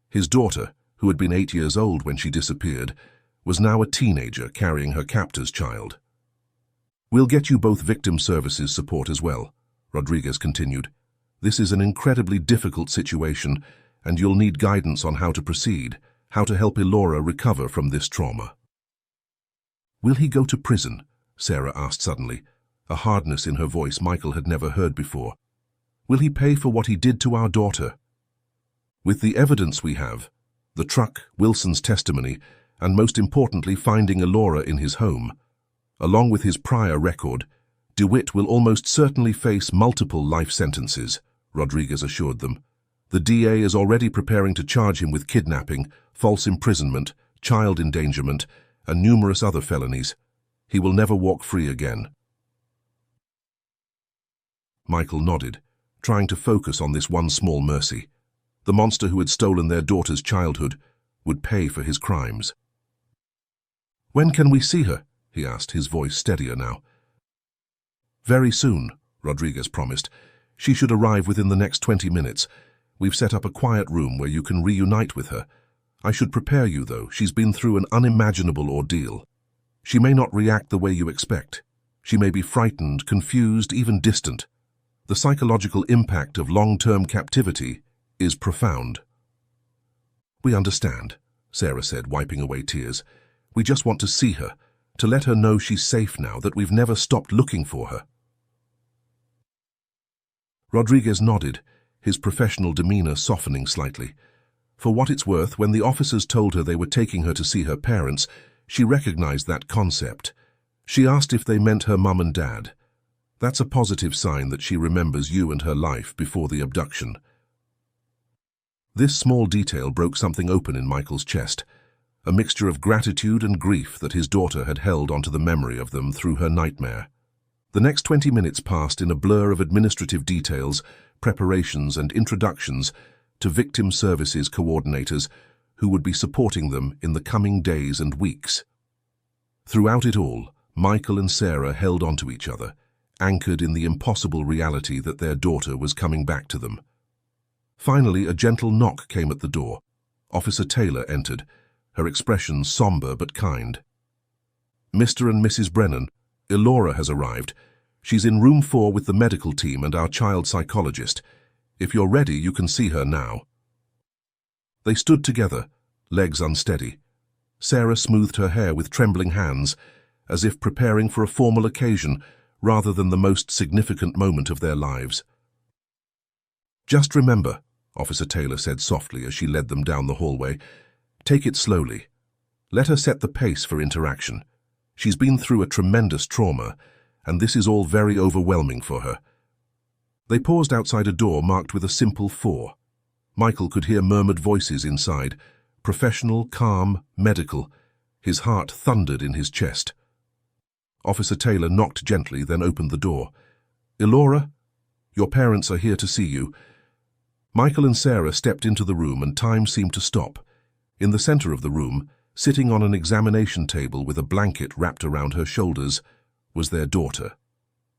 His daughter, who had been 8 years old when she disappeared, was now a teenager carrying her captor's child. "We'll get you both victim services support as well," Rodriguez continued. "This is an incredibly difficult situation, and you'll need guidance on how to proceed, how to help Elora recover from this trauma." "Will he go to prison?" Sarah asked suddenly, a hardness in her voice Michael had never heard before. "Will he pay for what he did to our daughter?" "With the evidence we have, the truck, Wilson's testimony, and most importantly finding Elora in his home, along with his prior record, DeWitt will almost certainly face multiple life sentences," Rodriguez assured them. "The DA is already preparing to charge him with kidnapping, false imprisonment, child endangerment, and numerous other felonies. He will never walk free again." Michael nodded, trying to focus on this one small mercy. The monster who had stolen their daughter's childhood would pay for his crimes. "When can we see her?" he asked, his voice steadier now. "Very soon," Rodriguez promised. "She should arrive within the next 20 minutes. We've set up a quiet room where you can reunite with her. I should prepare you, though. She's been through an unimaginable ordeal. She may not react the way you expect. She may be frightened, confused, even distant. The psychological impact of long-term captivity is profound." "We understand," Sarah said, wiping away tears. "We just want to see her, to let her know she's safe now, that we've never stopped looking for her." Rodriguez nodded, his professional demeanor softening slightly. For what it's worth, when the officers told her they were taking her to see her parents, she recognized that concept. She asked if they meant her mum and dad. That's a positive sign that she remembers you and her life before the abduction. This small detail broke something open in Michael's chest, a mixture of gratitude and grief that his daughter had held onto the memory of them through her nightmare. The next 20 minutes passed in a blur of administrative details, preparations and introductions to victim services coordinators who would be supporting them in the coming days and weeks. Throughout it all, Michael and Sarah held onto each other, anchored in the impossible reality that their daughter was coming back to them. Finally, a gentle knock came at the door. Officer Taylor entered, her expression somber but kind. "Mr. and Mrs. Brennan, Elora has arrived. She's in room 4 with the medical team and our child psychologist. If you're ready, you can see her now." They stood together, legs unsteady. Sarah smoothed her hair with trembling hands, as if preparing for a formal occasion rather than the most significant moment of their lives. "Just remember," Officer Taylor said softly as she led them down the hallway, "take it slowly. Let her set the pace for interaction. She's been through a tremendous trauma, and this is all very overwhelming for her." They paused outside a door marked with a simple 4. Michael could hear murmured voices inside, professional, calm, medical. His heart thundered in his chest. Officer Taylor knocked gently, then opened the door. "Elora, your parents are here to see you." Michael and Sarah stepped into the room and time seemed to stop. In the center of the room, sitting on an examination table with a blanket wrapped around her shoulders, was their daughter.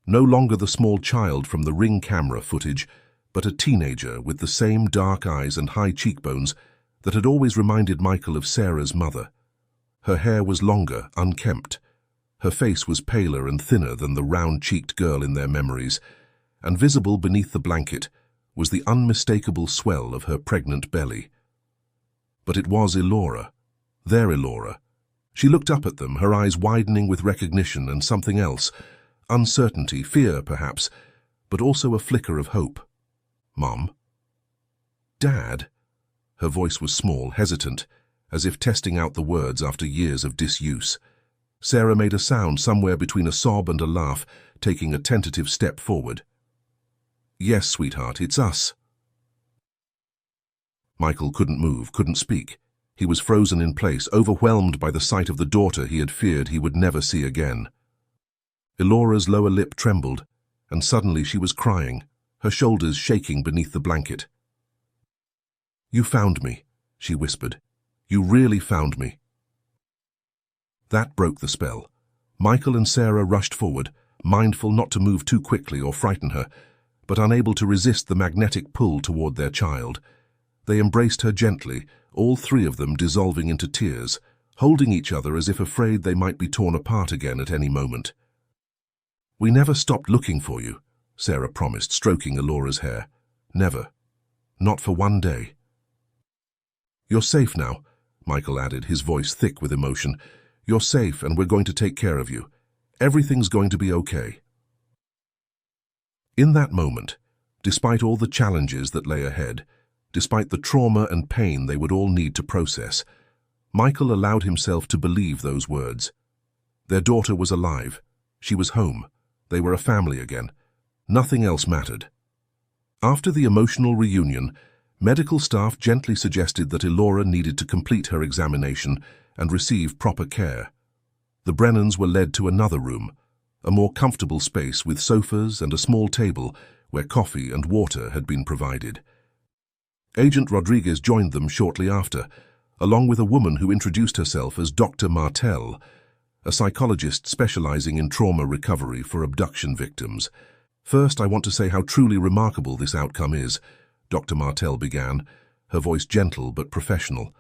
No longer the small child from the Ring camera footage, but a teenager with the same dark eyes and high cheekbones that had always reminded Michael of Sarah's mother. Her hair was longer, unkempt. Her face was paler and thinner than the round-cheeked girl in their memories, and visible beneath the blanket was the unmistakable swell of her pregnant belly. But it was Elora, their Elora. She looked up at them, her eyes widening with recognition and something else, uncertainty, fear perhaps, but also a flicker of hope. "Mom?" "Dad?" Her voice was small, hesitant, as if testing out the words after years of disuse. Sarah made a sound somewhere between a sob and a laugh, taking a tentative step forward. "Yes, sweetheart, it's us." Michael couldn't move, couldn't speak. He was frozen in place, overwhelmed by the sight of the daughter he had feared he would never see again. Elora's lower lip trembled, and suddenly she was crying, her shoulders shaking beneath the blanket. "You found me," she whispered. "You really found me." That broke the spell. Michael and Sarah rushed forward, mindful not to move too quickly or frighten her, but unable to resist the magnetic pull toward their child. They embraced her gently, all 3 of them dissolving into tears, holding each other as if afraid they might be torn apart again at any moment. "We never stopped looking for you," Sarah promised, stroking Elora's hair. "Never. Not for one day." "You're safe now," Michael added, his voice thick with emotion. "You're safe and we're going to take care of you. Everything's going to be okay." In that moment, despite all the challenges that lay ahead, despite the trauma and pain they would all need to process, Michael allowed himself to believe those words. Their daughter was alive. She was home. They were a family again. Nothing else mattered. After the emotional reunion, medical staff gently suggested that Elora needed to complete her examination and receive proper care. The Brennans were led to another room, a more comfortable space with sofas and a small table where coffee and water had been provided. Agent Rodriguez joined them shortly after, along with a woman who introduced herself as Dr. Martel, a psychologist specializing in trauma recovery for abduction victims. "First, I want to say how truly remarkable this outcome is," Dr. Martel began, her voice gentle but professional.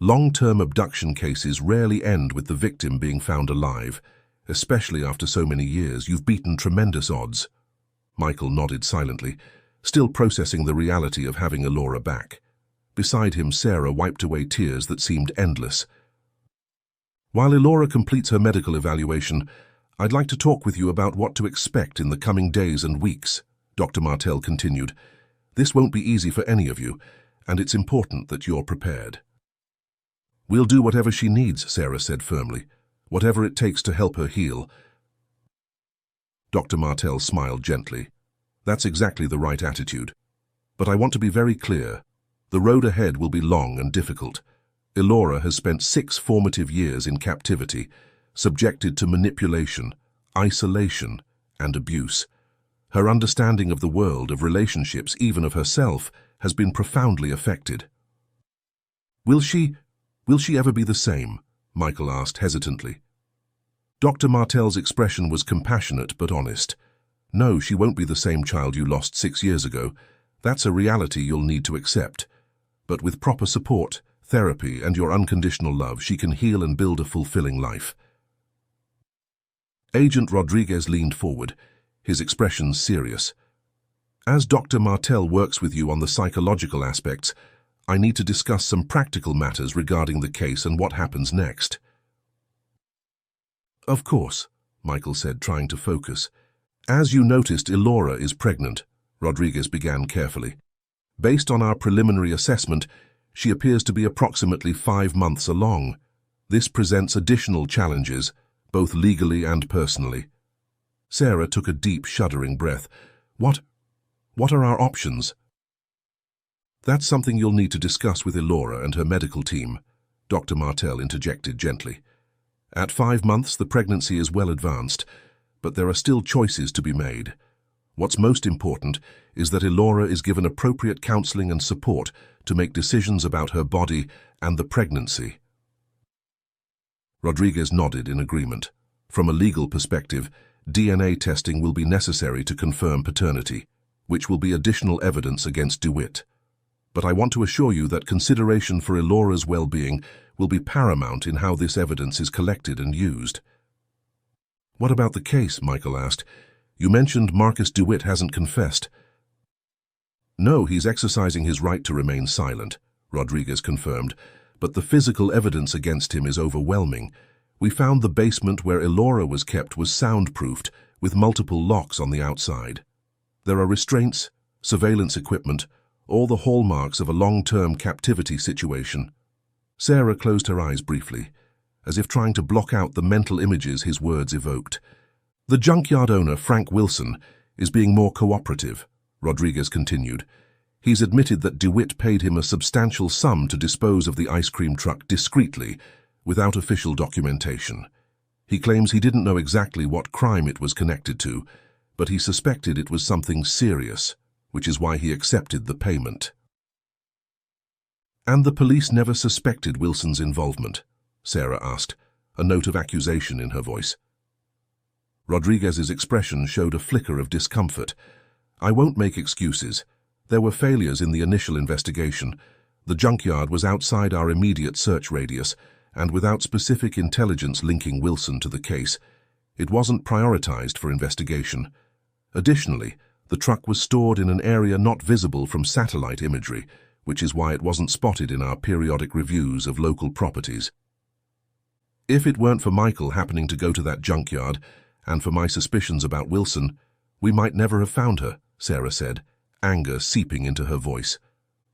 "Long-term abduction cases rarely end with the victim being found alive. Especially after so many years, you've beaten tremendous odds." Michael nodded silently, still processing the reality of having Elora back. Beside him, Sarah wiped away tears that seemed endless. "While Elora completes her medical evaluation, I'd like to talk with you about what to expect in the coming days and weeks," Dr. Martel continued. "This won't be easy for any of you, and it's important that you're prepared." "We'll do whatever she needs," Sarah said firmly. whatever it takes to help her heal. Dr. Martell smiled gently. That's exactly the right attitude. But I want to be very clear. The road ahead will be long and difficult. Elora has spent 6 formative years in captivity, subjected to manipulation, isolation, and abuse. Her understanding of the world, of relationships, even of herself, has been profoundly affected. Will she ever be the same? Michael asked hesitantly. Dr. Martell's expression was compassionate but honest. No, she won't be the same child you lost 6 years ago. That's a reality you'll need to accept. But with proper support, therapy, and your unconditional love, she can heal and build a fulfilling life. Agent Rodriguez leaned forward, his expression serious. As Dr. Martell works with you on the psychological aspects, I need to discuss some practical matters regarding the case and what happens next. Of course, Michael said, trying to focus. As you noticed, Elora is pregnant, Rodriguez began carefully. Based on our preliminary assessment, she appears to be approximately 5 months along. This presents additional challenges, both legally and personally. Sarah took a deep, shuddering breath. What are our options? That's something you'll need to discuss with Elora and her medical team, Dr. Martell interjected gently. At 5 months, the pregnancy is well advanced, but there are still choices to be made. What's most important is that Elora is given appropriate counseling and support to make decisions about her body and the pregnancy. Rodriguez nodded in agreement. From a legal perspective, DNA testing will be necessary to confirm paternity, which will be additional evidence against DeWitt. But I want to assure you that consideration for Elora's well-being will be paramount in how this evidence is collected and used. What about the case? Michael asked. You mentioned Marcus DeWitt hasn't confessed. No, he's exercising his right to remain silent, Rodriguez confirmed, but the physical evidence against him is overwhelming. We found the basement where Elora was kept was soundproofed, with multiple locks on the outside. There are restraints, surveillance equipment, all the hallmarks of a long-term captivity situation. Sarah closed her eyes briefly, as if trying to block out the mental images his words evoked. The junkyard owner, Frank Wilson, is being more cooperative, Rodriguez continued. He's admitted that DeWitt paid him a substantial sum to dispose of the ice cream truck discreetly, without official documentation. He claims he didn't know exactly what crime it was connected to, but he suspected it was something serious, which is why he accepted the payment. And the police never suspected Wilson's involvement? Sarah asked, a note of accusation in her voice. Rodriguez's expression showed a flicker of discomfort. I won't make excuses. There were failures in the initial investigation. The junkyard was outside our immediate search radius, and without specific intelligence linking Wilson to the case, it wasn't prioritized for investigation. Additionally, the truck was stored in an area not visible from satellite imagery, which is why it wasn't spotted in our periodic reviews of local properties. If it weren't for Michael happening to go to that junkyard, and for my suspicions about Wilson, we might never have found her, Sarah said, anger seeping into her voice.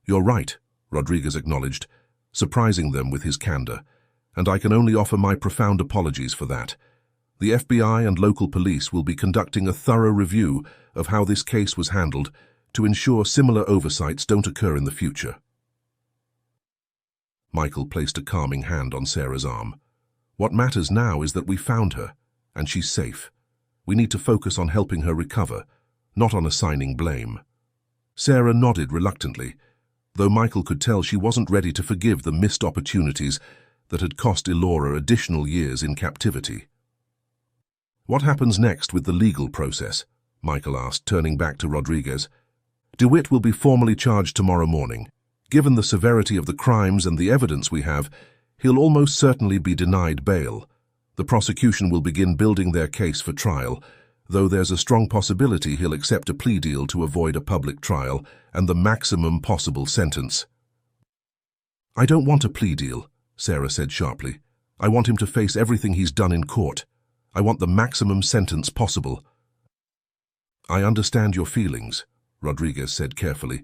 You're right, Rodriguez acknowledged, surprising them with his candor, and I can only offer my profound apologies for that. The FBI and local police will be conducting a thorough review of how this case was handled to ensure similar oversights don't occur in the future. Michael placed a calming hand on Sarah's arm. What matters now is that we found her, and she's safe. We need to focus on helping her recover, not on assigning blame. Sarah nodded reluctantly, though Michael could tell she wasn't ready to forgive the missed opportunities that had cost Elora additional years in captivity. What happens next with the legal process? Michael asked, turning back to Rodriguez. DeWitt will be formally charged tomorrow morning. Given the severity of the crimes and the evidence we have, he'll almost certainly be denied bail. The prosecution will begin building their case for trial, though there's a strong possibility he'll accept a plea deal to avoid a public trial and the maximum possible sentence. I don't want a plea deal, Sarah said sharply. I want him to face everything he's done in court. I want the maximum sentence possible. I understand your feelings, Rodriguez said carefully,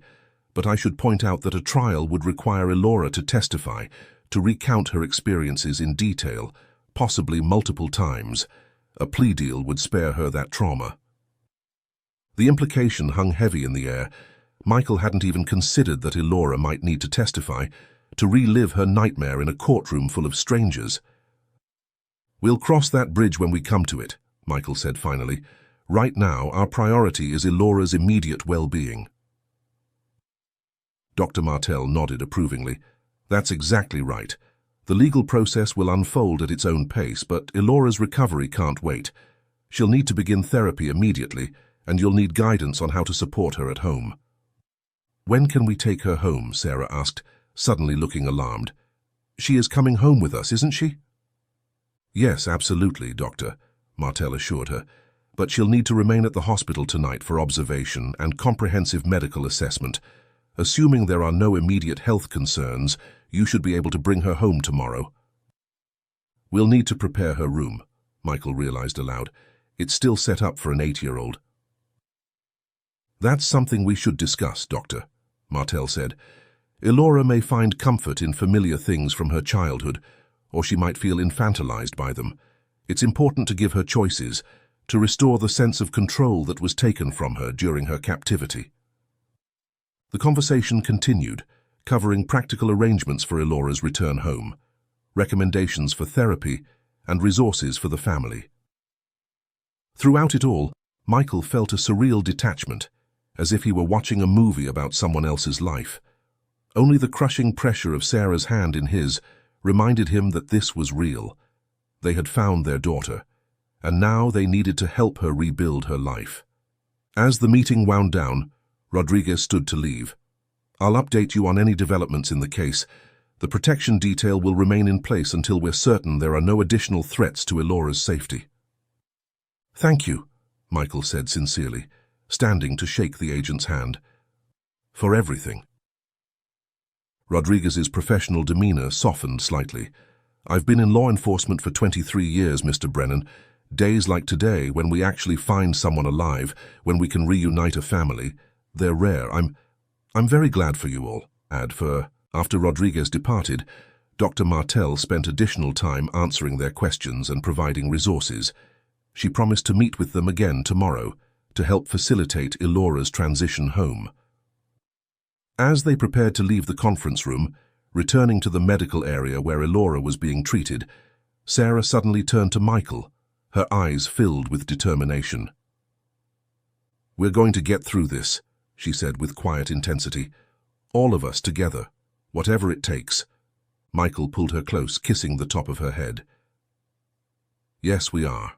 but I should point out that a trial would require Elora to testify, to recount her experiences in detail, possibly multiple times. A plea deal would spare her that trauma. The implication hung heavy in the air. Michael hadn't even considered that Elora might need to testify, to relive her nightmare in a courtroom full of strangers. "We'll cross that bridge when we come to it," Michael said finally. "Right now, our priority is Elora's immediate well-being." Dr. Martell nodded approvingly. "That's exactly right. The legal process will unfold at its own pace, but Elora's recovery can't wait. She'll need to begin therapy immediately, and you'll need guidance on how to support her at home." "When can we take her home?" Sarah asked, suddenly looking alarmed. "She is coming home with us, isn't she?" "Yes, absolutely, Doctor," Martell assured her. "But she'll need to remain at the hospital tonight for observation and comprehensive medical assessment. Assuming there are no immediate health concerns, you should be able to bring her home tomorrow." "We'll need to prepare her room," Michael realized aloud. "It's still set up for an 8-year-old. "That's something we should discuss, Doctor," Martell said. "Elora may find comfort in familiar things from her childhood, or she might feel infantilized by them. It's important to give her choices, to restore the sense of control that was taken from her during her captivity." The conversation continued, covering practical arrangements for Elora's return home, recommendations for therapy, and resources for the family. Throughout it all, Michael felt a surreal detachment, as if he were watching a movie about someone else's life. Only the crushing pressure of Sarah's hand in his reminded him that this was real. They had found their daughter, and now they needed to help her rebuild her life. As the meeting wound down, Rodriguez stood to leave. "I'll update you on any developments in the case. The protection detail will remain in place until we're certain there are no additional threats to Elora's safety." "Thank you," Michael said sincerely, standing to shake the agent's hand. "For everything." Rodriguez's professional demeanor softened slightly. "I've been in law enforcement for 23 years, Mr. Brennan. Days like today, when we actually find someone alive, when we can reunite a family, they're rare. I'm very glad for you all." After Rodriguez departed, Dr. Martell spent additional time answering their questions and providing resources. She promised to meet with them again tomorrow to help facilitate Elora's transition home. As they prepared to leave the conference room, returning to the medical area where Elora was being treated, Sarah suddenly turned to Michael, her eyes filled with determination. "We're going to get through this," she said with quiet intensity. "All of us together, whatever it takes." Michael pulled her close, kissing the top of her head. "Yes, we are.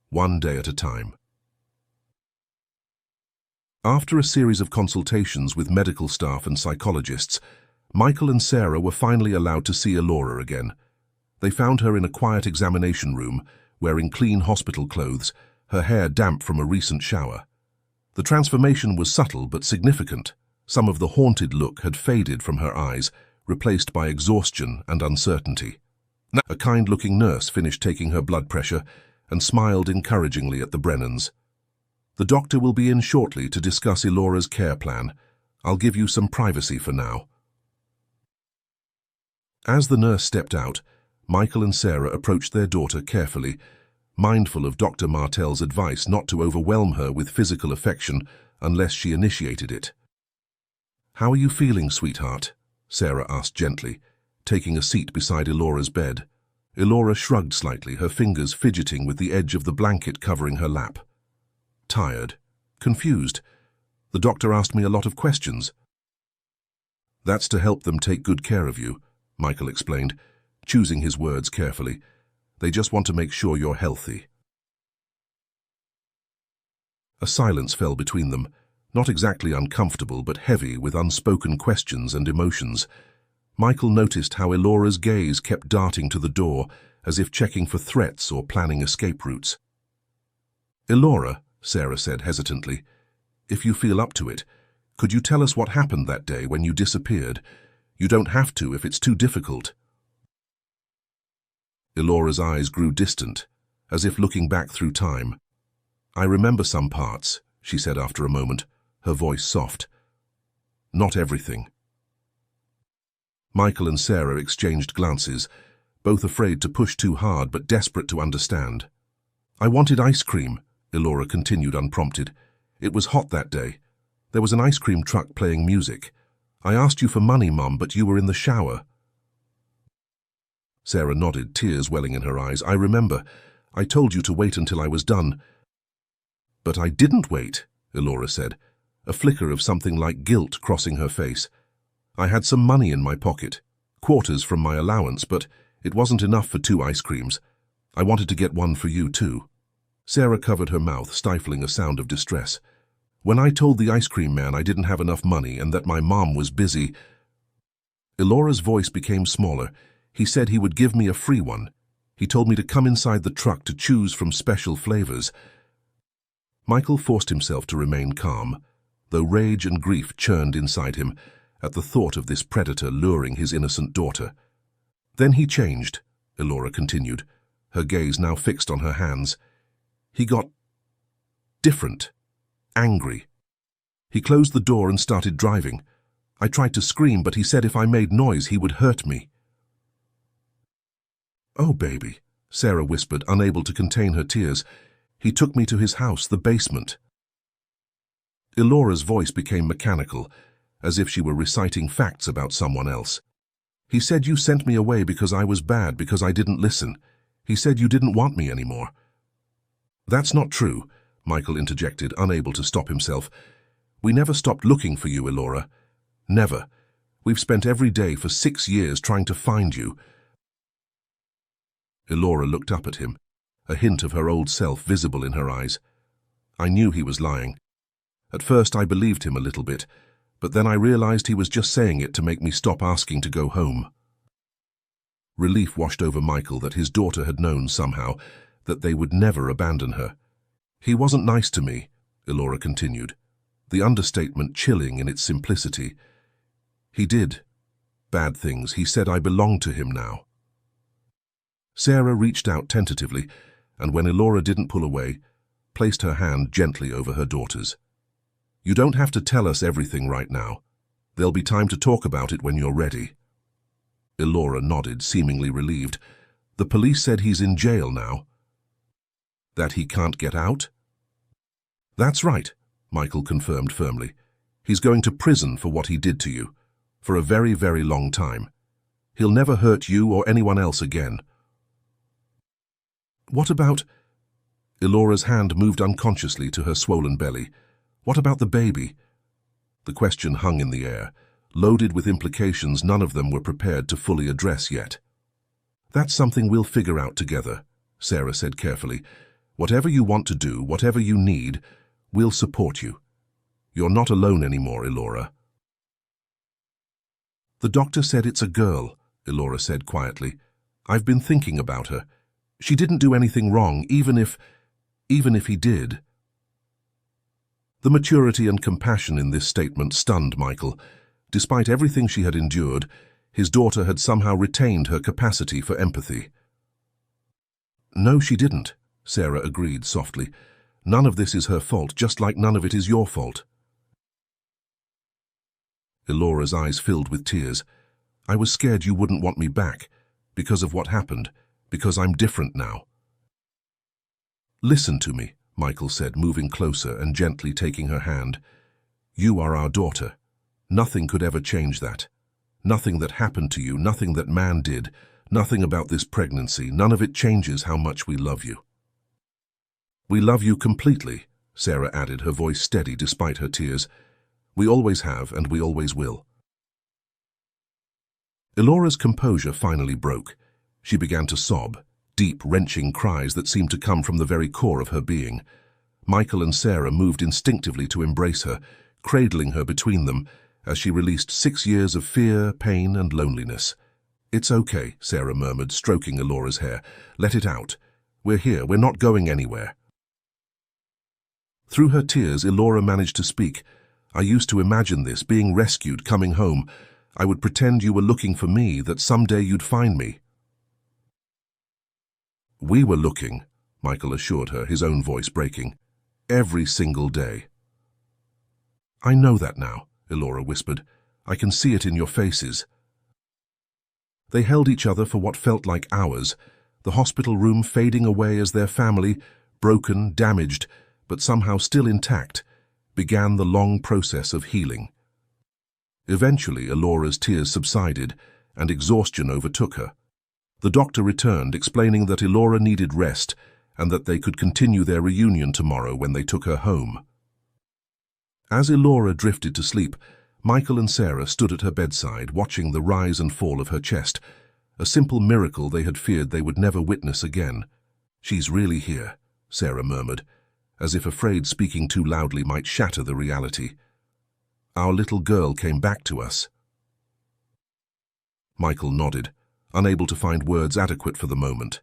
One day at a time." After a series of consultations with medical staff and psychologists, Michael and Sarah were finally allowed to see Elora again. They found her in a quiet examination room, wearing clean hospital clothes, her hair damp from a recent shower. The transformation was subtle but significant. Some of the haunted look had faded from her eyes, replaced by exhaustion and uncertainty. A kind-looking nurse finished taking her blood pressure and smiled encouragingly at the Brennans. "The doctor will be in shortly to discuss Elora's care plan. I'll give you some privacy for now." As the nurse stepped out, Michael and Sarah approached their daughter carefully, mindful of Dr. Martell's advice not to overwhelm her with physical affection unless she initiated it. "How are you feeling, sweetheart?" Sarah asked gently, taking a seat beside Elora's bed. Elora shrugged slightly, her fingers fidgeting with the edge of the blanket covering her lap. "Tired. Confused. The doctor asked me a lot of questions." "That's to help them take good care of you," Michael explained, choosing his words carefully. "They just want to make sure you're healthy." A silence fell between them, not exactly uncomfortable but heavy with unspoken questions and emotions. Michael noticed how Elora's gaze kept darting to the door, as if checking for threats or planning escape routes. "Elora," Sarah said hesitantly, "if you feel up to it, could you tell us what happened that day when you disappeared? You don't have to if it's too difficult." Elora's eyes grew distant, as if looking back through time. "I remember some parts," she said after a moment, her voice soft. "Not everything." Michael and Sarah exchanged glances. both afraid to push too hard but desperate to understand. "I wanted ice cream," Elora continued unprompted. "It was hot that day. There was an ice cream truck playing music. I asked you for money, Mum, but you were in the shower." Sarah nodded, tears welling in her eyes. "I remember. I told you to wait until I was done." "But I didn't wait," Elora said, a flicker of something like guilt crossing her face. "I had some money in my pocket, quarters from my allowance, but it wasn't enough for 2 ice creams. I wanted to get one for you, too." Sarah covered her mouth, stifling a sound of distress. "When I told the ice cream man I didn't have enough money and that my mom was busy..." Elora's voice became smaller. "He said he would give me a free one. He told me to come inside the truck to choose from special flavors." Michael forced himself to remain calm, though rage and grief churned inside him at the thought of this predator luring his innocent daughter. "Then he changed," Elora continued, her gaze now fixed on her hands. "He got different, angry. He closed the door and started driving. I tried to scream, but he said if I made noise, he would hurt me." "Oh, baby," Sarah whispered, unable to contain her tears. "He took me to his house, the basement." Elora's voice became mechanical, as if she were reciting facts about someone else. "He said you sent me away because I was bad, because I didn't listen. He said you didn't want me anymore." "That's not true," Michael interjected, unable to stop himself. "We never stopped looking for you, Elora. Never. We've spent every day for 6 years trying to find you." Elora looked up at him, a hint of her old self visible in her eyes. "I knew he was lying. At first I believed him a little bit, but then I realized he was just saying it to make me stop asking to go home." Relief washed over Michael that his daughter had known somehow that they would never abandon her. "He wasn't nice to me," Elora continued, the understatement chilling in its simplicity. "He did bad things. He said I belonged to him now." Sarah reached out tentatively, and when Elora didn't pull away, placed her hand gently over her daughter's. "You don't have to tell us everything right now. There'll be time to talk about it when you're ready." Elora nodded, seemingly relieved. "The police said he's in jail now." "That he can't get out?" "That's right," Michael confirmed firmly. "He's going to prison for what he did to you, for a very, very long time. He'll never hurt you or anyone else again." "What about..." Elora's hand moved unconsciously to her swollen belly. "What about the baby?" The question hung in the air, loaded with implications none of them were prepared to fully address yet. "That's something we'll figure out together," Sarah said carefully. "Whatever you want to do, whatever you need, we'll support you. You're not alone anymore, Elora." "The doctor said it's a girl," Elora said quietly. "I've been thinking about her. She didn't do anything wrong, even if he did." The maturity and compassion in this statement stunned Michael. Despite everything she had endured, his daughter had somehow retained her capacity for empathy. "No, she didn't," Sarah agreed softly. "None of this is her fault, just like none of it is your fault." Elora's eyes filled with tears. "I was scared you wouldn't want me back, because of what happened, because I'm different now." "Listen to me," Michael said, moving closer and gently taking her hand. "You are our daughter. Nothing could ever change that. Nothing that happened to you, nothing that man did, nothing about this pregnancy, none of it changes how much we love you." "We love you completely," Sarah added, her voice steady despite her tears. "We always have and we always will." Elora's composure finally broke. She began to sob, deep, wrenching cries that seemed to come from the very core of her being. Michael and Sarah moved instinctively to embrace her, cradling her between them as she released 6 years of fear, pain, and loneliness. "It's okay," Sarah murmured, stroking Elora's hair. "Let it out. We're here. We're not going anywhere." Through her tears, Elora managed to speak. "I used to imagine this, being rescued, coming home. I would pretend you were looking for me, that someday you'd find me." "We were looking," Michael assured her, his own voice breaking. "Every single day." "I know that now," Elora whispered. "I can see it in your faces." They held each other for what felt like hours, the hospital room fading away as their family, broken, damaged, but somehow still intact, began the long process of healing. Eventually, Elora's tears subsided and exhaustion overtook her. The doctor returned, explaining that Elora needed rest and that they could continue their reunion tomorrow when they took her home. As Elora drifted to sleep, Michael and Sarah stood at her bedside, watching the rise and fall of her chest, a simple miracle they had feared they would never witness again. "She's really here," Sarah murmured, as if afraid speaking too loudly might shatter the reality. "Our little girl came back to us." Michael nodded, unable to find words adequate for the moment.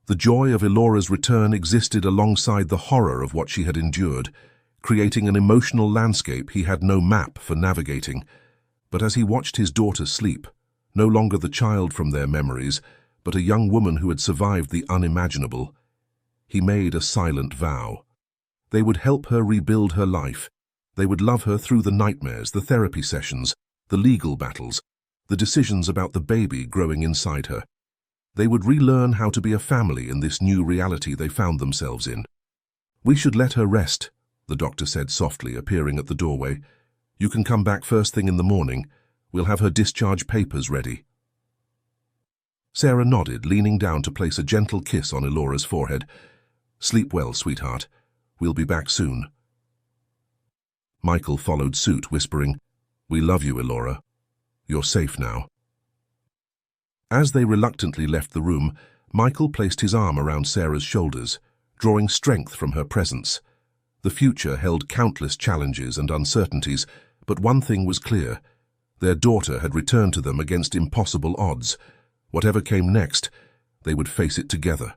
The joy of Elora's return existed alongside the horror of what she had endured, creating an emotional landscape he had no map for navigating. But as he watched his daughter sleep, no longer the child from their memories, but a young woman who had survived the unimaginable, he made a silent vow. They would help her rebuild her life. They would love her through the nightmares, the therapy sessions, the legal battles, the decisions about the baby growing inside her. They would relearn how to be a family in this new reality they found themselves in. "We should let her rest," the doctor said softly, appearing at the doorway. "You can come back first thing in the morning. We'll have her discharge papers ready." Sarah nodded, leaning down to place a gentle kiss on Elora's forehead. "Sleep well, sweetheart. We'll be back soon." Michael followed suit, whispering, "We love you, Elora. You're safe now." As they reluctantly left the room, Michael placed his arm around Sarah's shoulders, drawing strength from her presence. The future held countless challenges and uncertainties, but one thing was clear. Their daughter had returned to them against impossible odds. Whatever came next, they would face it together.